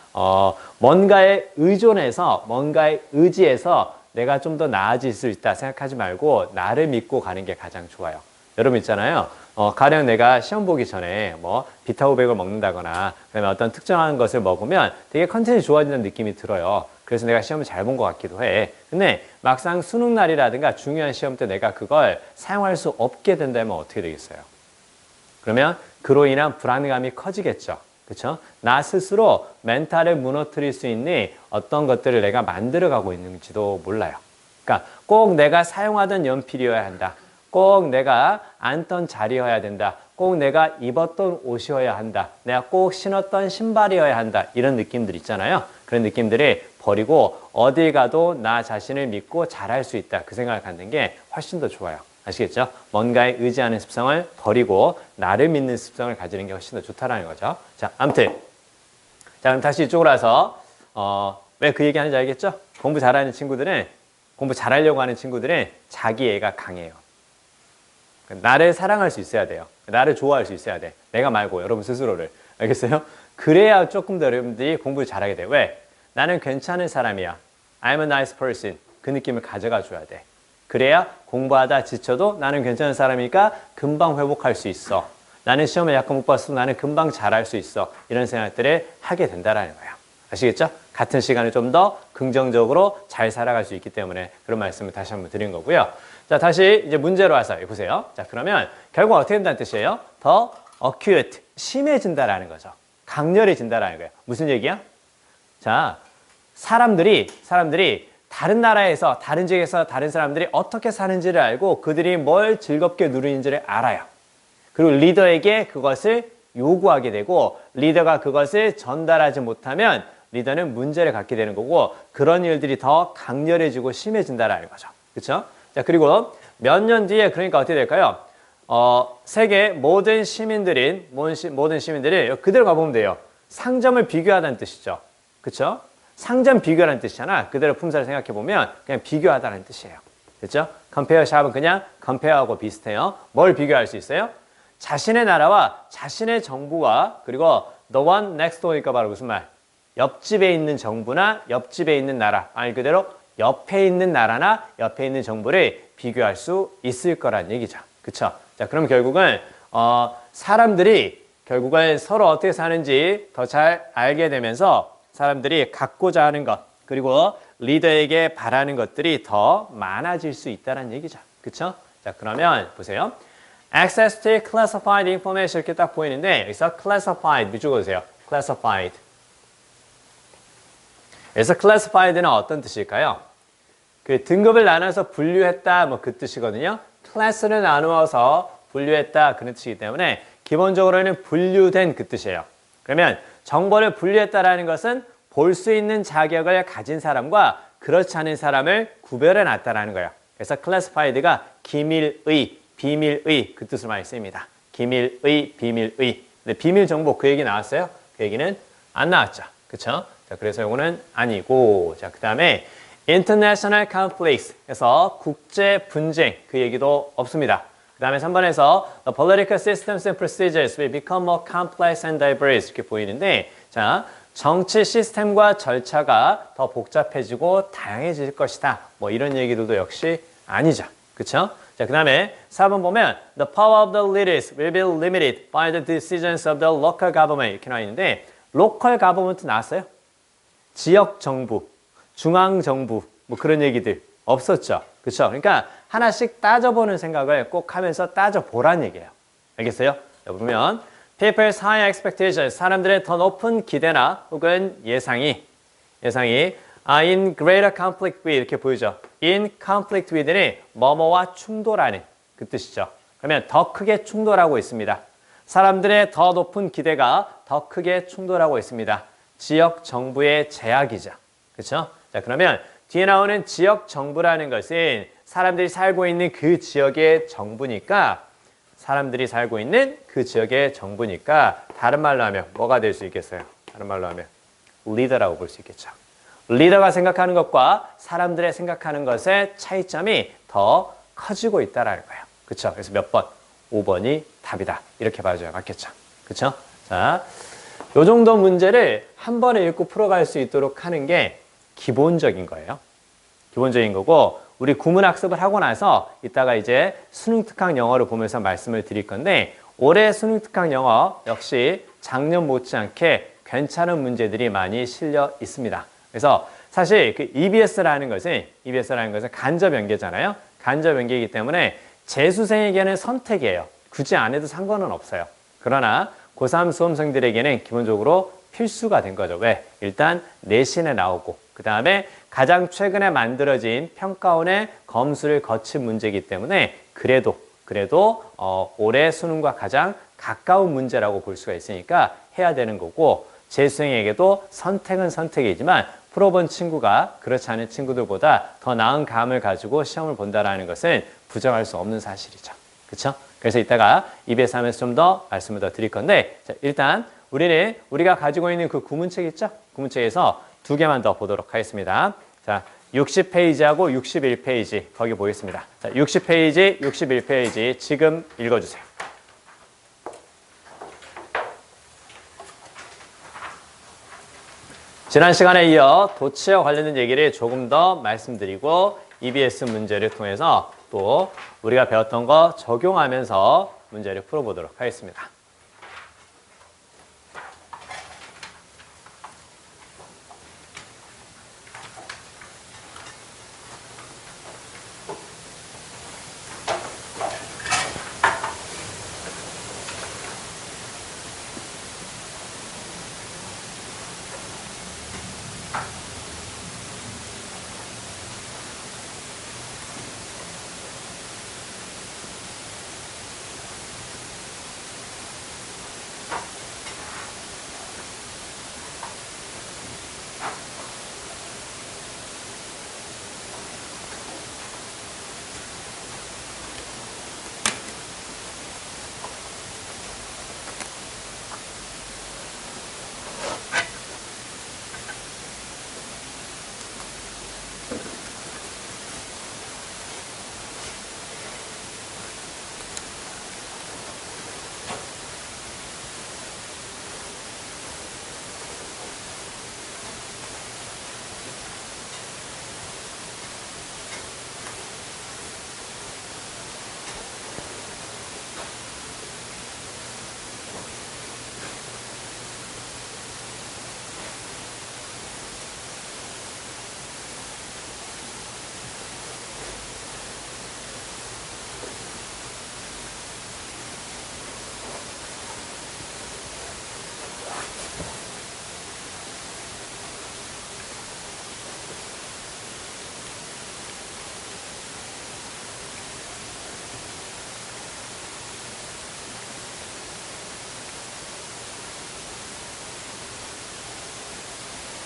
뭔가에 의존해서 뭔가에 의지해서 내가 좀 더 나아질 수 있다 생각하지 말고 나를 믿고 가는 게 가장 좋아요. 여러분 있잖아요. 가령 내가 시험 보기 전에 뭐 비타오백을 먹는다거나 그다음에 어떤 특정한 것을 먹으면 되게 컨텐츠 좋아진다는 느낌이 들어요. 그래서 내가 시험을 잘 본 것 같기도 해. 근데 막상 수능 날이라든가 중요한 시험 때 내가 그걸 사용할 수 없게 된다면 어떻게 되겠어요? 그러면 그로 인한 불안감이 커지겠죠. 그렇죠? 나 스스로 멘탈을 무너뜨릴 수 있는 어떤 것들을 내가 만들어가고 있는지도 몰라요. 그러니까 꼭 내가 사용하던 연필이어야 한다. 꼭 내가 앉던 자리여야 된다. 꼭 내가 입었던 옷이어야 한다. 내가 꼭 신었던 신발이어야 한다. 이런 느낌들 있잖아요. 그런 느낌들을 버리고 어딜 가도 나 자신을 믿고 잘할 수 있다. 그 생각을 갖는 게 훨씬 더 좋아요. 아시겠죠? 뭔가에 의지하는 습성을 버리고 나를 믿는 습성을 가지는 게 훨씬 더 좋다라는 거죠. 자, 아무튼 자, 그럼 다시 이쪽으로 와서 왜 그 얘기 하는지 알겠죠? 공부 잘하는 친구들은 공부 잘하려고 하는 친구들은 자기애가 강해요. 나를 사랑할 수 있어야 돼요. 나를 좋아할 수 있어야 돼. 내가 말고 여러분 스스로를. 알겠어요? 그래야 조금 더 여러분들이 공부를 잘하게 돼. 왜? 나는 괜찮은 사람이야. I'm a nice person. 그 느낌을 가져가 줘야 돼. 그래야 공부하다 지쳐도 나는 괜찮은 사람이니까 금방 회복할 수 있어. 나는 시험을 약간 못 봤어도 나는 금방 잘할 수 있어. 이런 생각들을 하게 된다는 거예요. 아시겠죠? 같은 시간을 좀 더 긍정적으로 잘 살아갈 수 있기 때문에 그런 말씀을 다시 한번 드린 거고요. 자, 다시 이제 문제로 와서 보세요. 자, 그러면 결국 어떻게 된다는 뜻이에요? 더 acute, 심해진다라는 거죠. 강렬해진다라는 거예요. 무슨 얘기야? 자, 사람들이 다른 나라에서, 다른 지역에서 다른 사람들이 어떻게 사는지를 알고 그들이 뭘 즐겁게 누리는지를 알아요. 그리고 리더에게 그것을 요구하게 되고 리더가 그것을 전달하지 못하면 리더는 문제를 갖게 되는 거고 그런 일들이 더 강렬해지고 심해진다라는 거죠. 그렇죠? 자, 그리고 몇 년 뒤에 그러니까 어떻게 될까요? 세계 모든 시민들이 그대로 가보면 돼요. 상점을 비교하다는 뜻이죠. 그렇죠? 상점 비교하는 뜻이잖아. 그대로 품사를 생각해 보면 그냥 비교하다는 뜻이에요. 됐죠? compare 샵은 그냥 compare하고 비슷해요. 뭘 비교할 수 있어요? 자신의 나라와 자신의 정부와 그리고 the one next door니까 바로 무슨 말? 옆집에 있는 정부나 옆집에 있는 나라, 말 그대로 옆에 있는 나라나 옆에 있는 정부를 비교할 수 있을 거란 얘기죠. 그쵸? 자, 그럼 결국은 사람들이 결국은 서로 어떻게 사는지 더 잘 알게 되면서 사람들이 갖고자 하는 것 그리고 리더에게 바라는 것들이 더 많아질 수 있다는 얘기죠. 그쵸? 자, 그러면 보세요. Access to classified information 이렇게 딱 보이는데 여기서 classified 비추어보세요. classified. 그래서 classified는 어떤 뜻일까요? 그 등급을 나눠서 분류했다 뭐 그 뜻이거든요. class를 나누어서 분류했다 그런 뜻이기 때문에 기본적으로는 분류된 그 뜻이에요. 그러면 정보를 분류했다라는 것은 볼 수 있는 자격을 가진 사람과 그렇지 않은 사람을 구별해 놨다라는 거예요. 그래서 classified가 기밀의, 비밀의 그 뜻으로 많이 쓰입니다. 기밀의, 비밀의. 근데 비밀 정보 그 얘기 나왔어요? 그 얘기는 안 나왔죠. 그쵸? 자, 그래서 이거는 아니고. 자, 그 다음에 international conflicts. 그래서 국제 분쟁 그 얘기도 없습니다. 그 다음에 3번에서 the political systems and procedures will become more complex and diverse 이렇게 보이는데 자, 정치 시스템과 절차가 더 복잡해지고 다양해질 것이다. 뭐 이런 얘기들도 역시 아니죠. 그쵸? 자, 그 다음에 4번 보면 the power of the leaders will be limited by the decisions of the local government 이렇게 나와 있는데 local government 나왔어요? 지역 정부, 중앙 정부 뭐 그런 얘기들 없었죠. 그렇죠? 그러니까 하나씩 따져보는 생각을 꼭 하면서 따져보란 얘기예요. 알겠어요? 자, 보면 people's high expectations, 사람들의 더 높은 기대나 혹은 예상이 in greater conflict with 이렇게 보이죠. in conflict with는 뭐뭐와 충돌하는 그 뜻이죠. 그러면 더 크게 충돌하고 있습니다. 사람들의 더 높은 기대가 더 크게 충돌하고 있습니다. 지역 정부의 제약이죠. 그렇죠? 자, 그러면 뒤에 나오는 지역 정부라는 것은 사람들이 살고 있는 그 지역의 정부니까 사람들이 살고 있는 그 지역의 정부니까 다른 말로 하면 뭐가 될 수 있겠어요? 다른 말로 하면 리더라고 볼 수 있겠죠. 리더가 생각하는 것과 사람들의 생각하는 것의 차이점이 더 커지고 있다는 거예요. 그쵸? 그래서 몇 번? 5번이 답이다. 이렇게 봐줘야 맞겠죠? 그쵸? 자, 요 정도 문제를 한 번에 읽고 풀어갈 수 있도록 하는 게 기본적인 거예요. 기본적인 거고, 우리 구문 학습을 하고 나서 이따가 이제 수능 특강 영어를 보면서 말씀을 드릴 건데, 올해 수능 특강 영어 역시 작년 못지않게 괜찮은 문제들이 많이 실려 있습니다. 그래서 사실 그 EBS라는 것은 간접 연계잖아요. 간접 연계이기 때문에 재수생에게는 선택이에요. 굳이 안 해도 상관은 없어요. 그러나 고3 수험생들에게는 기본적으로 필수가 된 거죠. 왜? 일단 내신에 나오고 그 다음에 가장 최근에 만들어진 평가원의 검수를 거친 문제이기 때문에 그래도 올해 수능과 가장 가까운 문제라고 볼 수가 있으니까 해야 되는 거고, 재수생에게도 선택은 선택이지만 풀어본 친구가 그렇지 않은 친구들보다 더 나은 감을 가지고 시험을 본다는 것은 부정할 수 없는 사실이죠. 그렇죠? 그래서 이따가 EBS 하면서 좀 더 말씀을 더 드릴 건데, 자, 일단 우리가 가지고 있는 그 구문책 있죠? 구문책에서 두 개만 더 보도록 하겠습니다. 자, 60페이지하고 61페이지 거기 보겠습니다. 자, 60페이지, 61페이지 지금 읽어주세요. 지난 시간에 이어 도치와 관련된 얘기를 조금 더 말씀드리고 EBS 문제를 통해서 또 우리가 배웠던 거 적용하면서 문제를 풀어보도록 하겠습니다.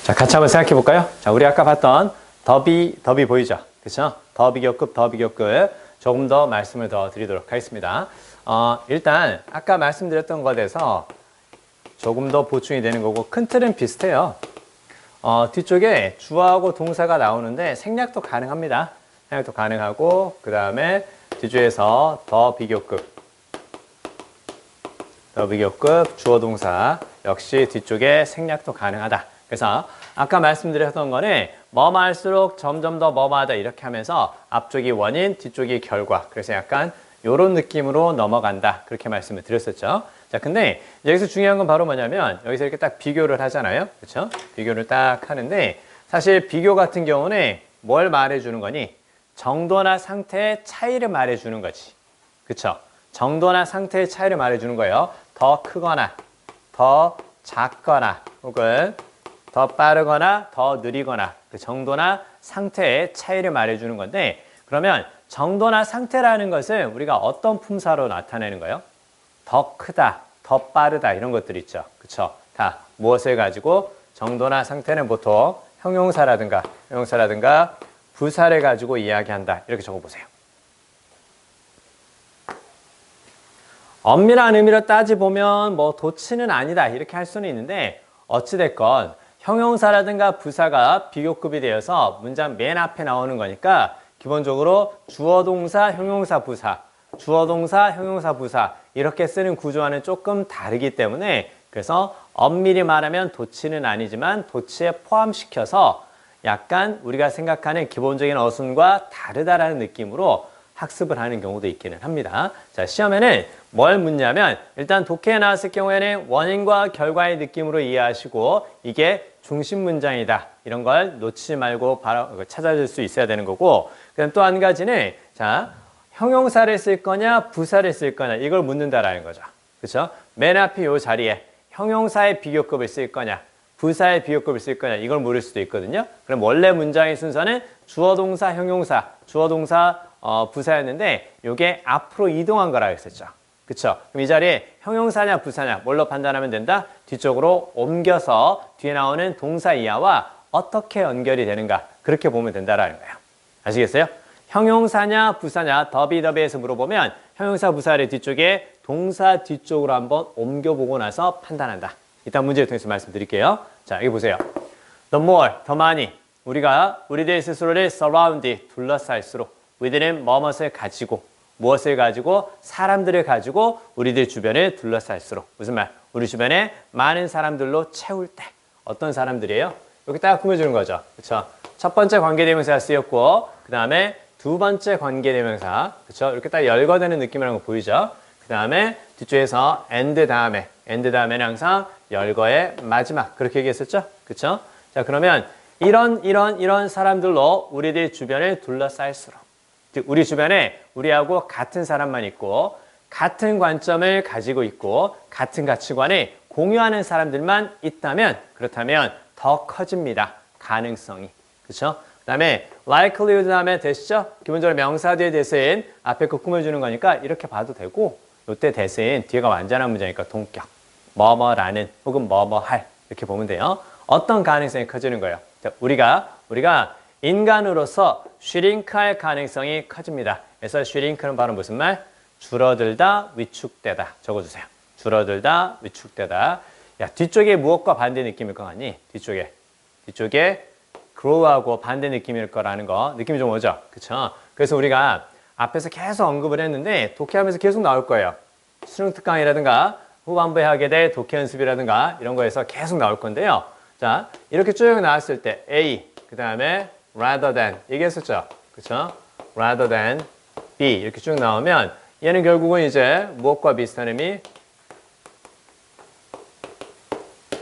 자, 같이 한번 생각해 볼까요? 자, 우리 아까 봤던 더비 보이죠? 그쵸? 더비교급 조금 더 말씀을 더 드리도록 하겠습니다. 일단 아까 말씀드렸던 것에서 조금 더 보충이 되는 거고, 큰 틀은 비슷해요. 뒤쪽에 주어하고 동사가 나오는데 생략도 가능합니다. 생략도 가능하고, 그 다음에 뒤쪽에서 더 비교급 주어 동사 역시 뒤쪽에 생략도 가능하다. 그래서 아까 말씀드렸던 거는 뭐할수록 점점 더 뭐하다 이렇게 하면서 앞쪽이 원인, 뒤쪽이 결과. 그래서 약간 이런 느낌으로 넘어간다. 그렇게 말씀을 드렸었죠. 자, 근데 여기서 중요한 건 바로 뭐냐면 여기서 이렇게 딱 비교를 하잖아요. 그렇죠? 비교를 딱 하는데 사실 비교 같은 경우는 뭘 말해주는 거니? 정도나 상태의 차이를 말해주는 거지. 그렇죠? 정도나 상태의 차이를 말해주는 거예요. 더 크거나 더 작거나 혹은 더 빠르거나 더 느리거나 그 정도나 상태의 차이를 말해주는 건데, 그러면 정도나 상태라는 것은 우리가 어떤 품사로 나타내는 거예요? 더 크다, 더 빠르다 이런 것들 있죠. 그쵸? 다 무엇을 가지고 정도나 상태는 보통 형용사라든가 부사를 가지고 이야기한다. 이렇게 적어보세요. 엄밀한 의미로 따지보면 뭐 도치는 아니다 이렇게 할 수는 있는데, 어찌됐건 형용사라든가 부사가 비교급이 되어서 문장 맨 앞에 나오는 거니까 기본적으로 주어 동사 형용사 부사 주어, 동사, 형용사, 부사 이렇게 쓰는 구조와는 조금 다르기 때문에 그래서 엄밀히 말하면 도치는 아니지만 도치에 포함시켜서 약간 우리가 생각하는 기본적인 어순과 다르다라는 느낌으로 학습을 하는 경우도 있기는 합니다. 자, 시험에는 뭘 묻냐면 일단 독해에 나왔을 경우에는 원인과 결과의 느낌으로 이해하시고 이게 중심 문장이다. 이런 걸 놓치지 말고 바로 찾아줄 수 있어야 되는 거고 그다음 또 한 가지는 자, 형용사를 쓸 거냐 부사를 쓸 거냐 이걸 묻는다라는 거죠. 그렇죠? 맨 앞에 이 자리에 형용사의 비교급을 쓸 거냐 부사의 비교급을 쓸 거냐 이걸 물을 수도 있거든요. 그럼 원래 문장의 순서는 주어 동사 형용사 주어 동사 부사였는데 이게 앞으로 이동한 거라고 했었죠. 그쵸? 그럼 이 자리에 형용사냐 부사냐 뭘로 판단하면 된다? 뒤쪽으로 옮겨서 뒤에 나오는 동사 이하와 어떻게 연결이 되는가 그렇게 보면 된다라는 거예요. 아시겠어요? 형용사냐 부사냐 더비더비에서 물어보면 형용사 부사를 뒤쪽에 동사 뒤쪽으로 한번 옮겨보고 나서 판단한다. 일단 문제를 통해서 말씀드릴게요. 자, 여기 보세요. The more, 더 많이 우리가 우리들 스스로를 surround, 둘러쌀수록 우리들은 무엇을 가지고 무엇을 가지고 사람들을 가지고 우리들 주변을 둘러쌀수록 무슨 말? 우리 주변에 많은 사람들로 채울 때 어떤 사람들이에요? 여기 딱 꾸며주는 거죠. 그렇죠? 첫 번째 관계대명사가 쓰였고 그 다음에 두 번째 관계대명사 그렇죠? 이렇게 딱 열거되는 느낌이라는 거 보이죠? 그 다음에 뒤쪽에서 and 다음에는 항상 열거의 마지막 그렇게 얘기했었죠? 그렇죠? 자 그러면 이런 사람들로 우리들 주변을 둘러쌀수록 즉 우리 주변에 우리하고 같은 사람만 있고 같은 관점을 가지고 있고 같은 가치관을 공유하는 사람들만 있다면 그렇다면 더 커집니다. 가능성이. 그렇죠? 그 다음에 likelihood 다음에 되시죠? 기본적으로 명사 뒤에 대신 앞에 거 꾸며주는 거니까 이렇게 봐도 되고 이때 대신 뒤에가 완전한 문장이니까 동격. 뭐뭐라는 혹은 뭐뭐할 이렇게 보면 돼요. 어떤 가능성이 커지는 거예요? 자, 우리가 인간으로서 슈링크할 가능성이 커집니다. 그래서 슈링크는 바로 무슨 말? 줄어들다, 위축되다. 적어주세요. 줄어들다, 위축되다. 야, 뒤쪽에 무엇과 반대 느낌일 것 같니? 뒤쪽에 grow하고 반대 느낌일 거라는 거 느낌이 좀 오죠? 그쵸? 그래서 우리가 앞에서 계속 언급을 했는데 독해하면서 계속 나올 거예요. 수능 특강이라든가 후반부에 하게 될 독해 연습이라든가 이런 거에서 계속 나올 건데요. 자, 이렇게 쭉 나왔을 때 A, 그 다음에 rather than 얘기했었죠. 그쵸? rather than B 이렇게 쭉 나오면 얘는 결국은 이제 무엇과 비슷한 의미?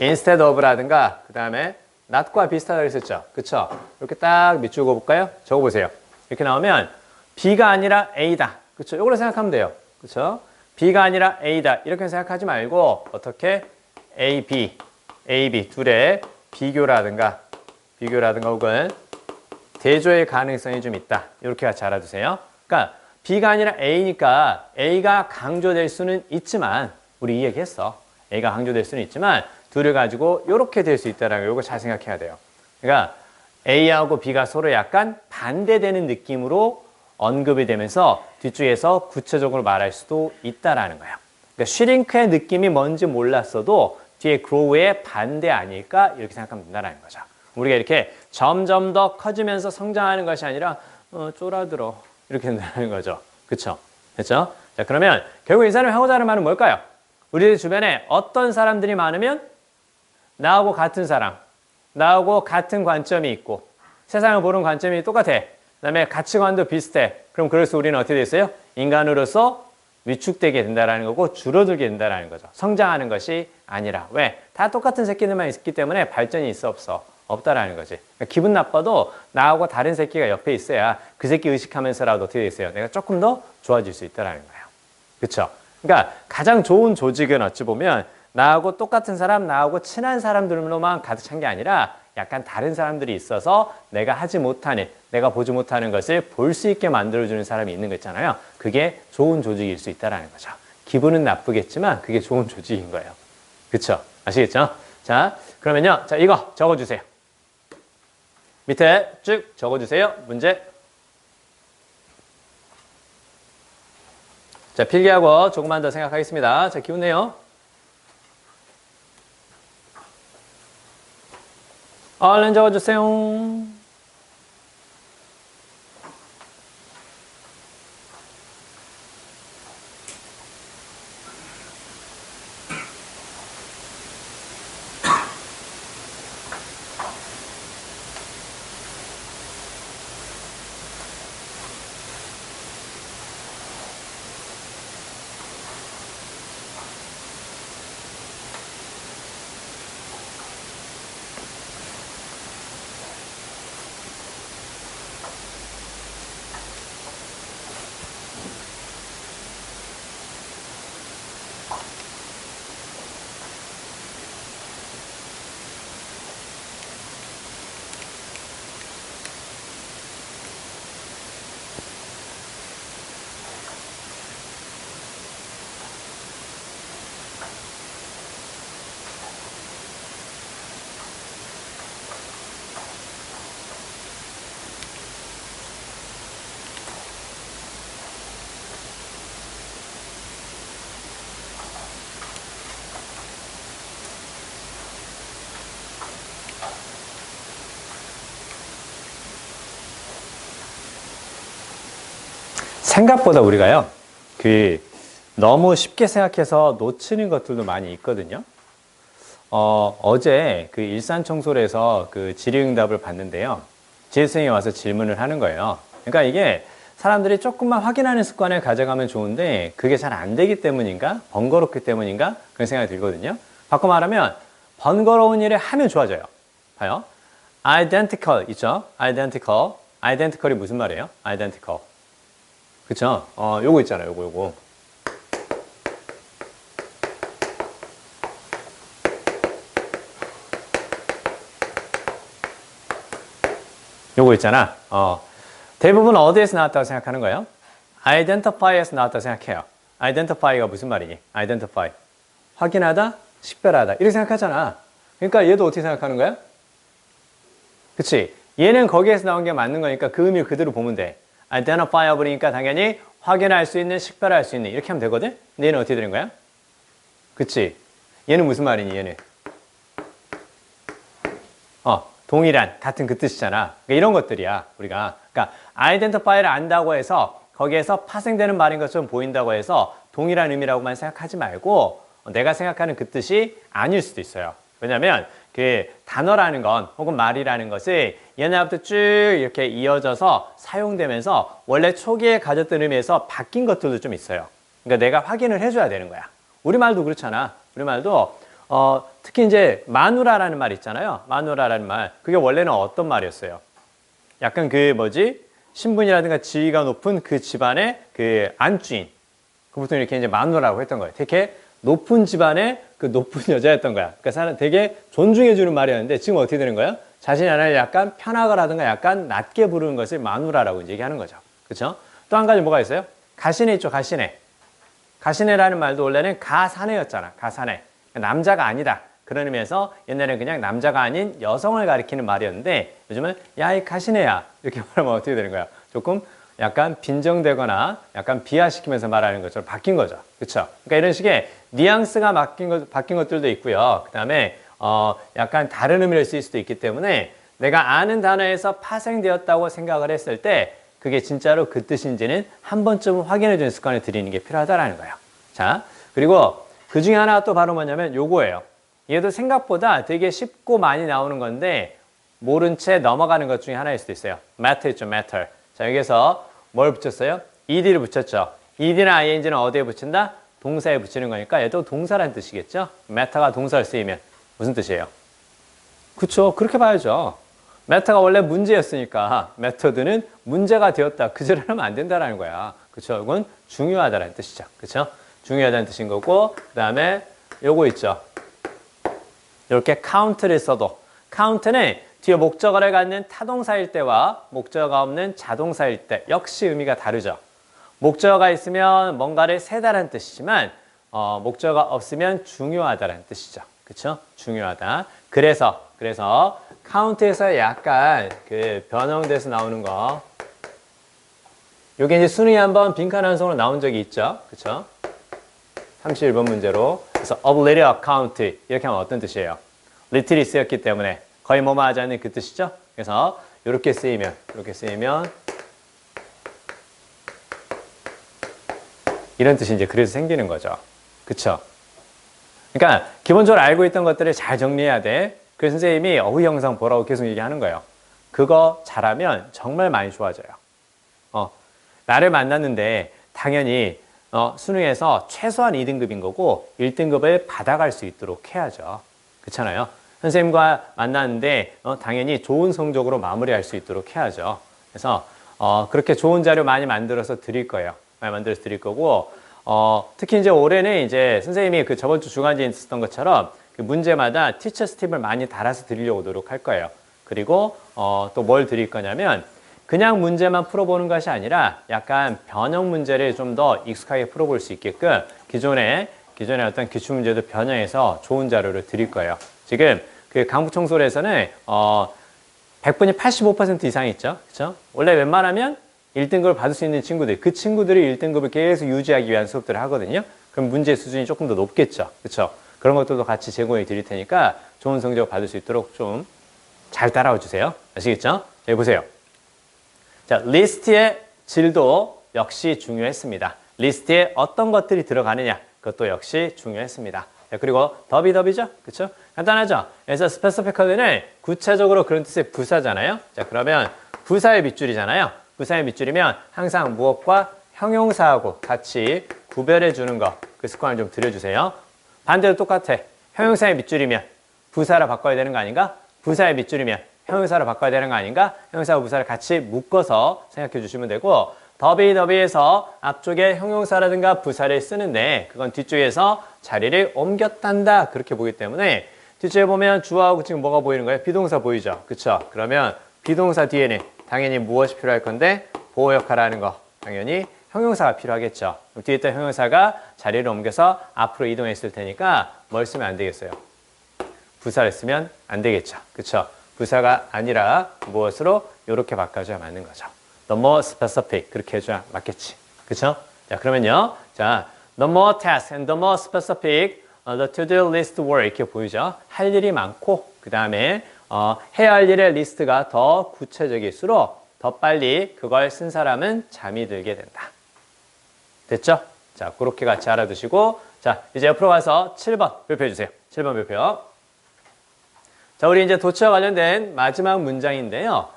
instead of라든가 그 다음에 not과 비슷하다고 했었죠. 그쵸? 이렇게 딱 밑줄 그어볼까요? 적어보세요. 이렇게 나오면 B가 아니라 A다. 그쵸? 이걸로 생각하면 돼요. 그쵸? B가 아니라 A다. 이렇게 생각하지 말고 어떻게? A, B 둘의 비교라든가 혹은 대조의 가능성이 좀 있다. 이렇게 같이 알아두세요. 그러니까 B가 아니라 A니까 A가 강조될 수는 있지만 우리 이 얘기했어. A가 강조될 수는 있지만 둘을 가지고 이렇게 될 수 있다는 거 이거 잘 생각해야 돼요. 그러니까 A하고 B가 서로 약간 반대되는 느낌으로 언급이 되면서 뒤쪽에서 구체적으로 말할 수도 있다라는 거예요. 그러니까 슈링크의 느낌이 뭔지 몰랐어도 뒤에 grow의 반대 아닐까 이렇게 생각하면 된다는 거죠. 우리가 이렇게 점점 더 커지면서 성장하는 것이 아니라 쫄아들어 이렇게 된다는 거죠. 그쵸? 됐죠? 자, 그러면 결국 이 사람이 하고자 하는 말은 뭘까요? 우리 주변에 어떤 사람들이 많으면 나하고 같은 사람, 나하고 같은 관점이 있고 세상을 보는 관점이 똑같아. 그 다음에 가치관도 비슷해. 그럼 그래서 우리는 어떻게 됐어요? 인간으로서 위축되게 된다는 거고 줄어들게 된다는 거죠. 성장하는 것이 아니라. 왜? 다 똑같은 새끼들만 있기 때문에 발전이 있어 없어? 없다라는 거지. 그러니까 기분 나빠도 나하고 다른 새끼가 옆에 있어야 그 새끼 의식하면서라도 어떻게 됐어요? 내가 조금 더 좋아질 수 있다라는 거예요. 그렇죠? 그러니까 가장 좋은 조직은 어찌 보면 나하고 똑같은 사람, 나하고 친한 사람들로만 가득 찬 게 아니라 약간 다른 사람들이 있어서 내가 하지 못하는, 내가 보지 못하는 것을 볼 수 있게 만들어주는 사람이 있는 거 있잖아요. 그게 좋은 조직일 수 있다는 거죠. 기분은 나쁘겠지만 그게 좋은 조직인 거예요. 그쵸? 아시겠죠? 자, 그러면요. 자, 이거 적어주세요. 밑에 쭉 적어주세요. 문제. 자, 필기하고 조금만 더 생각하겠습니다. 자, 기운 내요. 얼른 적어주세요. 생각보다 우리가요, 너무 쉽게 생각해서 놓치는 것들도 많이 있거든요. 어제 일산 청소를 그 질의응답을 봤는데요. 지혜선생님이 와서 질문을 하는 거예요. 그러니까 이게 사람들이 조금만 확인하는 습관을 가져가면 좋은데 그게 잘 안 되기 때문인가? 번거롭기 때문인가? 그런 생각이 들거든요. 바꿔 말하면 번거로운 일을 하면 좋아져요. 봐요. identical 있죠? identical. identical이 무슨 말이에요? identical. 그쵸? 요거 있잖아요. 요거. 요거 있잖아. 대부분 어디에서 나왔다고 생각하는 거예요? identify에서 나왔다고 생각해요. identify가 무슨 말이니? identify. 확인하다, 식별하다. 이렇게 생각하잖아. 그러니까 얘도 어떻게 생각하는 거야? 그치? 얘는 거기에서 나온 게 맞는 거니까 그 의미를 그대로 보면 돼. identifiable이니까 당연히 확인할 수 있는, 식별할 수 있는. 이렇게 하면 되거든? 근데 얘는 어떻게 되는 거야? 그치? 얘는 무슨 말이니, 얘는? 동일한, 같은 그 뜻이잖아. 그러니까 이런 것들이야, 우리가. 그러니까, identify를 안다고 해서 거기에서 파생되는 말인 것처럼 보인다고 해서 동일한 의미라고만 생각하지 말고 내가 생각하는 그 뜻이 아닐 수도 있어요. 왜냐면 그 단어라는 건 혹은 말이라는 것이 옛날부터 쭉 이렇게 이어져서 사용되면서 원래 초기에 가졌던 의미에서 바뀐 것들도 좀 있어요. 그러니까 내가 확인을 해줘야 되는 거야. 우리말도 그렇잖아. 우리말도 특히 이제 마누라라는 말 있잖아요. 마누라라는 말. 그게 원래는 어떤 말이었어요? 약간 신분이라든가 지위가 높은 그 집안의 그 안주인. 그 보통 이렇게 이제 마누라라고 했던 거예요. 되게 높은 집안의 그 높은 여자였던 거야. 그러니까 사람 되게 존중해주는 말이었는데 지금 어떻게 되는 거야? 자신이 아니라 약간 편하거라든가 약간 낮게 부르는 것을 마누라라고 이제 얘기하는 거죠. 그렇죠? 또 한 가지 뭐가 있어요? 가시네 있죠, 가시네. 가시네라는 말도 원래는 가사네였잖아. 가사네. 남자가 아니다. 그런 의미에서 옛날에는 그냥 남자가 아닌 여성을 가리키는 말이었는데 요즘은 야, 이 가시네야. 이렇게 말하면 어떻게 되는 거야? 조금 약간 빈정되거나 약간 비하시키면서 말하는 것처럼 바뀐 거죠. 그렇죠? 그러니까 이런 식의 뉘앙스가 바뀐 것들도 있고요. 그 다음에 약간 다른 의미를 쓸 수도 있기 때문에 내가 아는 단어에서 파생되었다고 생각을 했을 때 그게 진짜로 그 뜻인지는 한 번쯤은 확인해 주는 습관을 들이는 게 필요하다라는 거예요. 자, 그리고 그 중에 하나 또 바로 뭐냐면 요거예요. 얘도 생각보다 되게 쉽고 많이 나오는 건데 모른 채 넘어가는 것 중에 하나일 수도 있어요. matter 있죠, matter. 자, 여기서 뭘 붙였어요? ed를 붙였죠. ed나 ing는 어디에 붙인다? 동사에 붙이는 거니까 얘도 동사란 뜻이겠죠? matter가 동사를 쓰이면 무슨 뜻이에요? 그쵸, 그렇게 봐야죠. matter가 원래 문제였으니까 method는 문제가 되었다. 그 절을 하면 안 된다는 거야. 그쵸? 이건 중요하다는 뜻이죠. 그쵸? 중요하다는 뜻인 거고 그 다음에 요거 있죠. 이렇게 count를 써도 count는 뒤에 목적어를 갖는 타동사일 때와 목적어가 없는 자동사일 때 역시 의미가 다르죠. 목적어가 있으면 뭔가를 세다라는 뜻이지만 목적어가 없으면 중요하다라는 뜻이죠. 그렇죠? 중요하다. 그래서 count에서 약간 그 변형돼서 나오는 거. 요게 이제 수능이 한번 빈칸 완성으로 나온 적이 있죠. 그렇죠? 31번 문제로. 그래서 of little account 이렇게 하면 어떤 뜻이에요? little이 쓰였기 때문에 거의 뭐뭐 하지 않는 그 뜻이죠. 그래서 이렇게 쓰이면 이런 뜻이 이제 그래서 생기는 거죠. 그쵸? 그러니까 기본적으로 알고 있던 것들을 잘 정리해야 돼. 그래서 선생님이 어휘 영상 보라고 계속 얘기하는 거예요. 그거 잘하면 정말 많이 좋아져요. 나를 만났는데 당연히 수능에서 최소한 2등급인 거고 1등급을 받아갈 수 있도록 해야죠. 그렇잖아요. 선생님과 만났는데 당연히 좋은 성적으로 마무리할 수 있도록 해야죠. 그래서 그렇게 좋은 자료 많이 만들어서 드릴 거예요. 많이 만들어서 드릴 거고 특히 이제 올해는 이제 선생님이 그 저번 주 주간지에 있었던 것처럼 그 문제마다 티처 스팁을 많이 달아서 드리려고 노력할 거예요. 그리고 또 뭘 드릴 거냐면 그냥 문제만 풀어보는 것이 아니라 약간 변형 문제를 좀 더 익숙하게 풀어볼 수 있게끔 기존의 어떤 기출 문제도 변형해서 좋은 자료를 드릴 거예요. 지금 그 강북청솔에서는 100분이 85% 이상 있죠. 그렇죠? 원래 웬만하면 1등급을 받을 수 있는 친구들, 그 친구들이 1등급을 계속 유지하기 위한 수업들을 하거든요. 그럼 문제 수준이 조금 더 높겠죠. 그렇죠? 그런 것들도 같이 제공해 드릴 테니까 좋은 성적 받을 수 있도록 좀 잘 따라와 주세요. 아시겠죠? 여기 보세요. 자, 리스트의 질도 역시 중요했습니다. 리스트에 어떤 것들이 들어가느냐 그것도 역시 중요했습니다. 자, 그리고 더비더비죠? 그쵸? 간단하죠? 그래서 specifically는 구체적으로 그런 뜻의 부사잖아요. 자, 그러면 부사의 밑줄이잖아요. 부사의 밑줄이면 항상 무엇과 형용사하고 같이 구별해 주는 거, 그 습관을 좀 들여주세요. 반대로 똑같아. 형용사의 밑줄이면 부사를 바꿔야 되는 거 아닌가? 부사의 밑줄이면 형용사를 바꿔야 되는 거 아닌가? 형용사와 부사를 같이 묶어서 생각해 주시면 되고, 더비에서 앞쪽에 형용사라든가 부사를 쓰는데 그건 뒤쪽에서 자리를 옮겼단다 그렇게 보기 때문에 뒤쪽에 보면 주어하고 지금 뭐가 보이는 거예요? 비동사 보이죠? 그쵸? 그러면 비동사 뒤에는 당연히 무엇이 필요할 건데 보호 역할을 하는 거 당연히 형용사가 필요하겠죠. 뒤에 있던 형용사가 자리를 옮겨서 앞으로 이동했을 테니까 뭘 쓰면 안 되겠어요? 부사를 쓰면 안 되겠죠. 그쵸? 부사가 아니라 무엇으로? 이렇게 바꿔줘야 맞는 거죠. The more specific 그렇게 해줘야 맞겠지. 그쵸? 자, 그러면요. 자, the more tasks and the more specific the to-do list were 이렇게 보이죠. 할 일이 많고 그 다음에 해야 할 일의 리스트가 더 구체적일수록 더 빨리 그걸 쓴 사람은 잠이 들게 된다. 됐죠? 자, 그렇게 같이 알아두시고 자, 이제 옆으로 가서 7번 발표해 주세요. 7번 발표. 자, 우리 이제 도치와 관련된 마지막 문장인데요.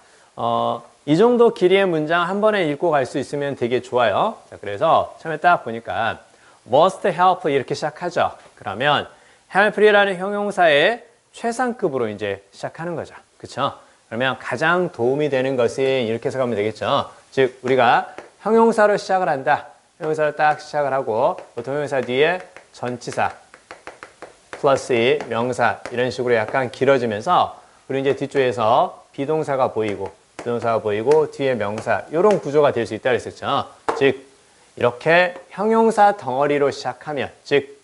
이 정도 길이의 문장 한 번에 읽고 갈 수 있으면 되게 좋아요. 자, 그래서 처음에 딱 보니까 must help 이렇게 시작하죠. 그러면 help이라는 형용사의 최상급으로 이제 시작하는 거죠. 그렇죠? 그러면 가장 도움이 되는 것은 이렇게 해석하면 되겠죠. 즉 우리가 형용사로 시작을 한다. 형용사로 딱 시작을 하고 보통 형용사 뒤에 전치사 플러스 명사 이런 식으로 약간 길어지면서 그리고 이제 뒤쪽에서 비동사가 보이고 뒤에 명사 이런 구조가 될 수 있다 그랬었죠. 즉 이렇게 형용사 덩어리로 시작하면 즉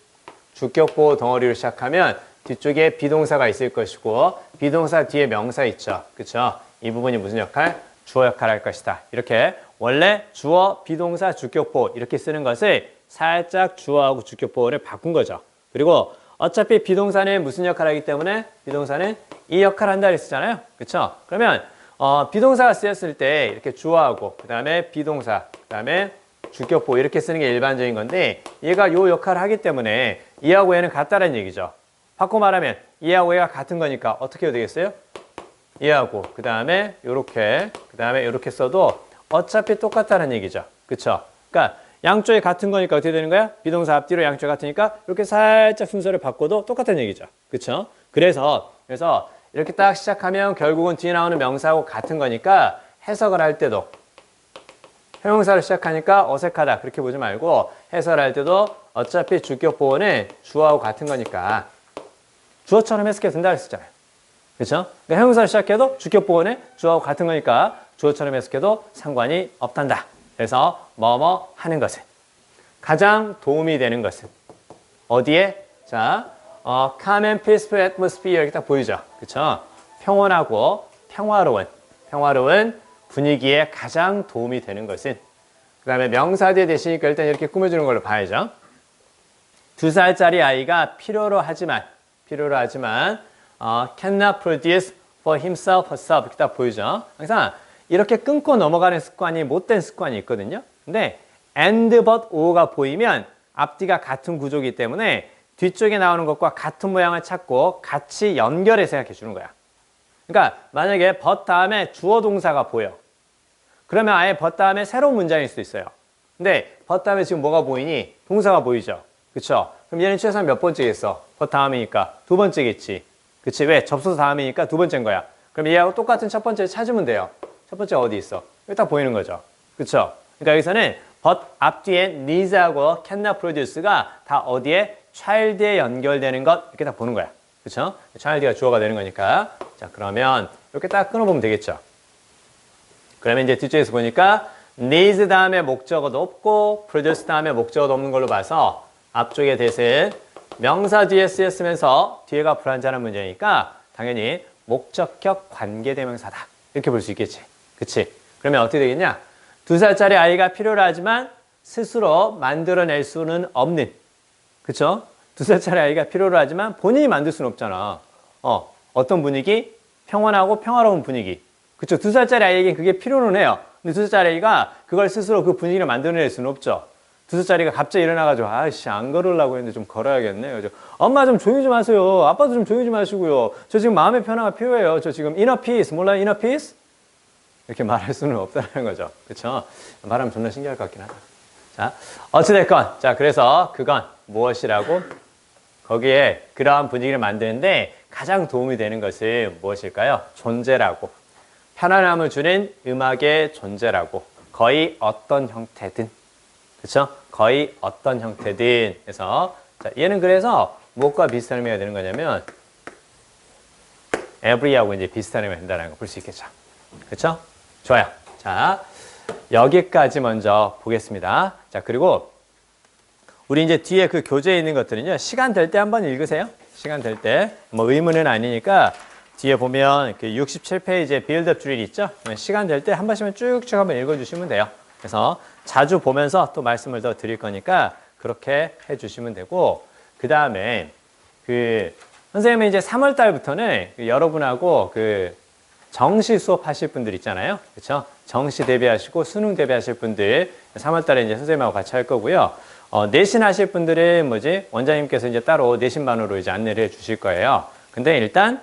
주격보호 덩어리로 시작하면 뒤쪽에 비동사가 있을 것이고 비동사 뒤에 명사 있죠. 그렇죠? 이 부분이 무슨 역할? 주어 역할을 할 것이다. 이렇게 원래 주어, 비동사, 주격보호 이렇게 쓰는 것을 살짝 주어하고 주격보호를 바꾼 거죠. 그리고 어차피 비동사는 무슨 역할을 하기 때문에 비동사는 이 역할을 한다 그랬잖아요. 그렇죠? 그러면 비동사가 쓰였을 때 이렇게 주어하고 그 다음에 비동사 그 다음에 주격보호 이렇게 쓰는 게 일반적인 건데 얘가 요 역할을 하기 때문에 얘하고 얘는 같다는 얘기죠. 바꿔 말하면 얘하고 얘가 같은 거니까 어떻게 해야 되겠어요? 얘하고 그 다음에 요렇게 그 다음에 요렇게 써도 어차피 똑같다는 얘기죠. 그쵸? 그러니까 양쪽이 같은 거니까 어떻게 되는 거야? 비동사 앞뒤로 양쪽이 같으니까 이렇게 살짝 순서를 바꿔도 똑같다는 얘기죠. 그쵸? 그래서 이렇게 딱 시작하면 결국은 뒤에 나오는 명사하고 같은 거니까 해석을 할 때도 형용사로 시작하니까 어색하다 그렇게 보지 말고 해석을 할 때도 어차피 주격 보호는 주어하고 같은 거니까 주어처럼 해석해도 된다 그랬었잖아요. 그렇죠? 그러니까 형용사로 시작해도 주격 보호는 주어하고 같은 거니까 주어처럼 해석해도 상관이 없단다. 그래서 뭐뭐 하는 것은 가장 도움이 되는 것은 어디에? 자, calm and peaceful atmosphere 이렇게 딱 보이죠. 그렇죠? 평온하고 평화로운 분위기에 가장 도움이 되는 것은 그 다음에 명사 뒤에 대시니까 일단 이렇게 꾸며주는 걸로 봐야죠. 2살짜리 아이가 필요로 하지만 cannot produce for himself, herself 이렇게 딱 보이죠. 항상 이렇게 끊고 넘어가는 습관이 못된 습관이 있거든요. 근데 and but or가 보이면 앞뒤가 같은 구조이기 때문에 뒤쪽에 나오는 것과 같은 모양을 찾고 같이 연결해 생각해 주는 거야. 그러니까 만약에 but 다음에 주어 동사가 보여. 그러면 아예 but 다음에 새로운 문장일 수도 있어요. 근데 but 다음에 지금 뭐가 보이니? 동사가 보이죠. 그쵸? 그럼 얘는 최소한 몇 번째겠어? but 다음이니까 두 번째겠지. 그치? 왜? 접수사 다음이니까 두 번째인 거야. 그럼 얘하고 똑같은 첫 번째를 찾으면 돼요. 첫 번째 어디 있어? 여기 딱 보이는 거죠. 그쵸? 그러니까 여기서는 but 앞뒤에 needs하고 cannot produce가 다 어디에? child에 연결되는 것 이렇게 딱 보는 거야. 그쵸? child가 주어가 되는 거니까. 자, 그러면 이렇게 딱 끊어보면 되겠죠. 그러면 이제 뒤쪽에서 보니까 needs 다음에 목적어도 없고 produce 다음에 목적어도 없는 걸로 봐서 앞쪽에 대신 명사 뒤에 쓰였으면서 뒤에가 불완전한 문제니까 당연히 목적격 관계대명사다. 이렇게 볼 수 있겠지. 그치? 그러면 어떻게 되겠냐? 2살짜리 아이가 필요로 하지만 스스로 만들어낼 수는 없는. 그쵸? 2살짜리 아이가 필요로 하지만 본인이 만들 수는 없잖아. 어떤 분위기? 평온하고 평화로운 분위기. 그쵸? 2살짜리 아이에겐 그게 필요는 해요. 근데 2살짜리 아이가 그걸 스스로 그 분위기를 만들어낼 수는 없죠. 2살짜리가 갑자기 일어나가지고 아이씨 안 걸으려고 했는데 좀 걸어야겠네. 그래서 엄마 좀 조용히 좀 하세요. 아빠도 좀 조용히 좀 하시고요. 저 지금 마음의 변화가 필요해요. 저 지금 inner peace 몰라요? inner peace? 이렇게 말할 수는 없다는 거죠. 그쵸? 말하면 존나 신기할 것 같긴 하다. 자, 어찌됐건. 자, 그래서 그건 무엇이라고? 거기에 그러한 분위기를 만드는데 가장 도움이 되는 것은 무엇일까요? 존재라고. 편안함을 주는 음악의 존재라고. 거의 어떤 형태든. 그쵸? 거의 어떤 형태든. 그래서, 자, 얘는 그래서 무엇과 비슷한 의미가 되는 거냐면, every하고 이제 비슷한 의미가 된다는 거 볼 수 있겠죠. 그쵸? 좋아요. 자, 여기까지 먼저 보겠습니다. 자, 그리고 우리 이제 뒤에 그 교재에 있는 것들은요, 시간 될 때 한번 읽으세요. 시간 될 때. 뭐 의문은 아니니까 뒤에 보면 그 67페이지에 빌드업 드릴 있죠? 시간 될 때 한 번씩만 쭉쭉 한번 읽어주시면 돼요. 그래서 자주 보면서 또 말씀을 더 드릴 거니까 그렇게 해주시면 되고, 그 다음에 그 선생님은 이제 3월 달부터는 여러분하고 그 정시 수업 하실 분들 있잖아요. 그렇죠? 정시 대비하시고 수능 대비하실 분들 3월 달에 이제 선생님하고 같이 할 거고요. 내신 하실 분들은 뭐지? 원장님께서 이제 따로 내신반으로 이제 안내를 해 주실 거예요. 근데 일단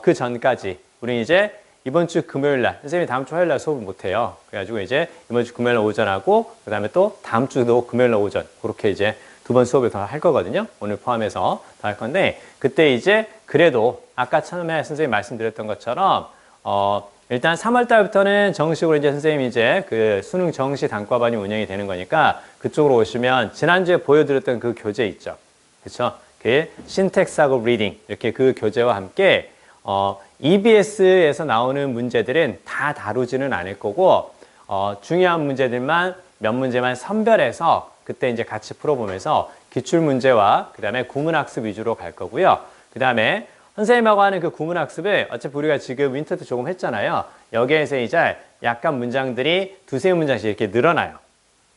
그 전까지 우리 이제 이번 주 금요일 날 선생님이 다음 주 화요일 날 수업을 못 해요. 그래가지고 이제 이번 주 금요일 날 오전하고 그다음에 또 다음 주도 금요일 날 오전 그렇게 이제 두 번 수업을 더 할 거거든요. 오늘 포함해서 더 할 건데 그때 이제 그래도 아까 처음에 선생님 말씀드렸던 것처럼 일단 3월 달부터는 정식으로 이제 선생님이 이제 그 수능 정시 단과반이 운영이 되는 거니까 그쪽으로 오시면 지난주에 보여드렸던 그 교재 있죠. 그렇죠? 그 신텍스하고 리딩 이렇게 그 교재와 함께 EBS에서 나오는 문제들은 다 다루지는 않을 거고 중요한 문제들만 몇 문제만 선별해서 그때 이제 같이 풀어보면서 기출 문제와 그 다음에 구문학습 위주로 갈 거고요. 그 다음에 선생님하고 하는 그 구문학습을 어차피 우리가 지금 윈터 때 조금 했잖아요. 여기에서 이제 약간 문장들이 두세 문장씩 이렇게 늘어나요.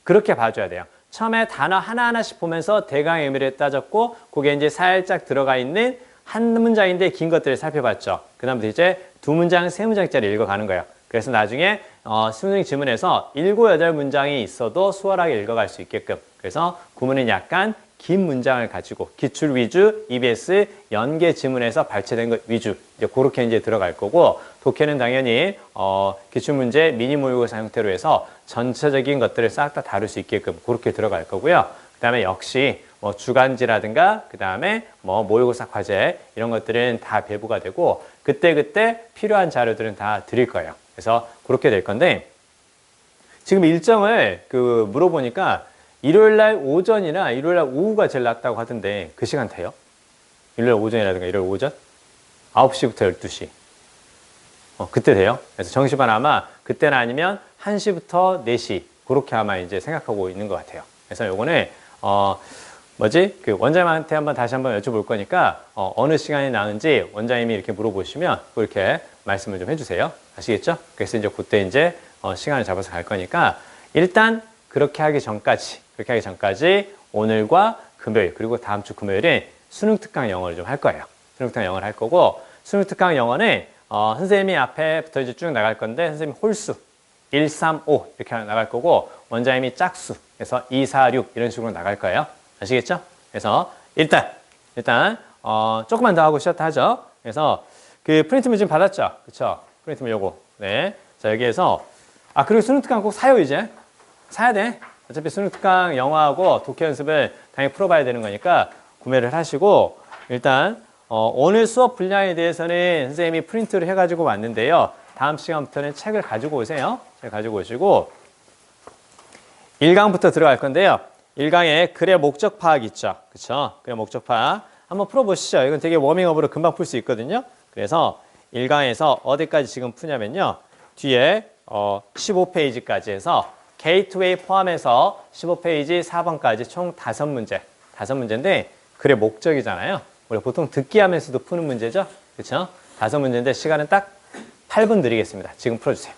그렇게 봐줘야 돼요. 처음에 단어 하나하나씩 보면서 대강의 의미를 따졌고 그게 이제 살짝 들어가 있는 한 문장인데 긴 것들을 살펴봤죠. 그 다음부터 이제 두 문장, 세 문장짜리 읽어가는 거예요. 그래서 나중에 수능 지문에서 7, 8문장이 있어도 수월하게 읽어갈 수 있게끔 그래서 구문은 약간 긴 문장을 가지고 기출 위주, EBS, 연계 지문에서 발췌된 것 위주 이제 그렇게 이제 들어갈 거고 독해는 당연히 기출 문제 미니 모의고사 형태로 해서 전체적인 것들을 싹 다 다룰 수 있게끔 그렇게 들어갈 거고요. 그다음에 역시 뭐 주간지라든가 그다음에 뭐 모의고사 과제 이런 것들은 다 배부가 되고 그때 필요한 자료들은 다 드릴 거예요. 그래서 그렇게 될 건데 지금 일정을 그 물어보니까 일요일 날 오전이나 일요일 날 오후가 제일 낫다고 하던데 그 시간 돼요? 일요일 오전이라든가 일요일 오전? 9시부터 12시. 그때 돼요? 그래서 정시반 아마 그때는 아니면 1시부터 4시 그렇게 아마 이제 생각하고 있는 것 같아요. 그래서 요거는 그 원장님한테 다시 한번 여쭤볼 거니까 어느 시간이 나은지 원장님이 이렇게 물어보시면 그렇게 말씀을 좀 해주세요. 아시겠죠? 그래서 이제 그때 이제 시간을 잡아서 갈 거니까 일단 그렇게 하기 전까지 오늘과 금요일 그리고 다음 주 금요일에 수능 특강 영어를 좀 할 거예요. 수능 특강 영어를 할 거고 수능 특강 영어는 선생님이 앞에부터 이제 쭉 나갈 건데 선생님이 홀수 1, 3, 5 이렇게 나갈 거고 원장님이 짝수 그래서 2, 4, 6 이런 식으로 나갈 거예요. 아시겠죠? 그래서 일단 조금만 더 하고 시작도 하죠. 그래서 그 프린트물 지금 받았죠? 그쵸? 프린트물 요거. 네. 자, 여기에서 그리고 수능 특강 꼭 사요, 이제. 사야 돼. 어차피 수능 특강 영어하고 독해 연습을 당연히 풀어봐야 되는 거니까 구매를 하시고 일단 오늘 수업 분량에 대해서는 선생님이 프린트를 해가지고 왔는데요. 다음 시간부터는 책을 가지고 오세요. 책 가지고 오시고 1강부터 들어갈 건데요. 1강에 글의 목적 파악 있죠. 그쵸? 글의 목적 파악. 한번 풀어보시죠. 이건 되게 워밍업으로 금방 풀 수 있거든요. 그래서 1강에서 어디까지 지금 푸냐면요. 뒤에 15페이지까지 해서 게이트웨이 포함해서 15페이지 4번까지 총 5문제. 5문제인데 글의 목적이잖아요. 우리 보통 듣기 하면서도 푸는 문제죠. 그렇죠? 5문제인데 시간은 딱 8분 드리겠습니다. 지금 풀어주세요.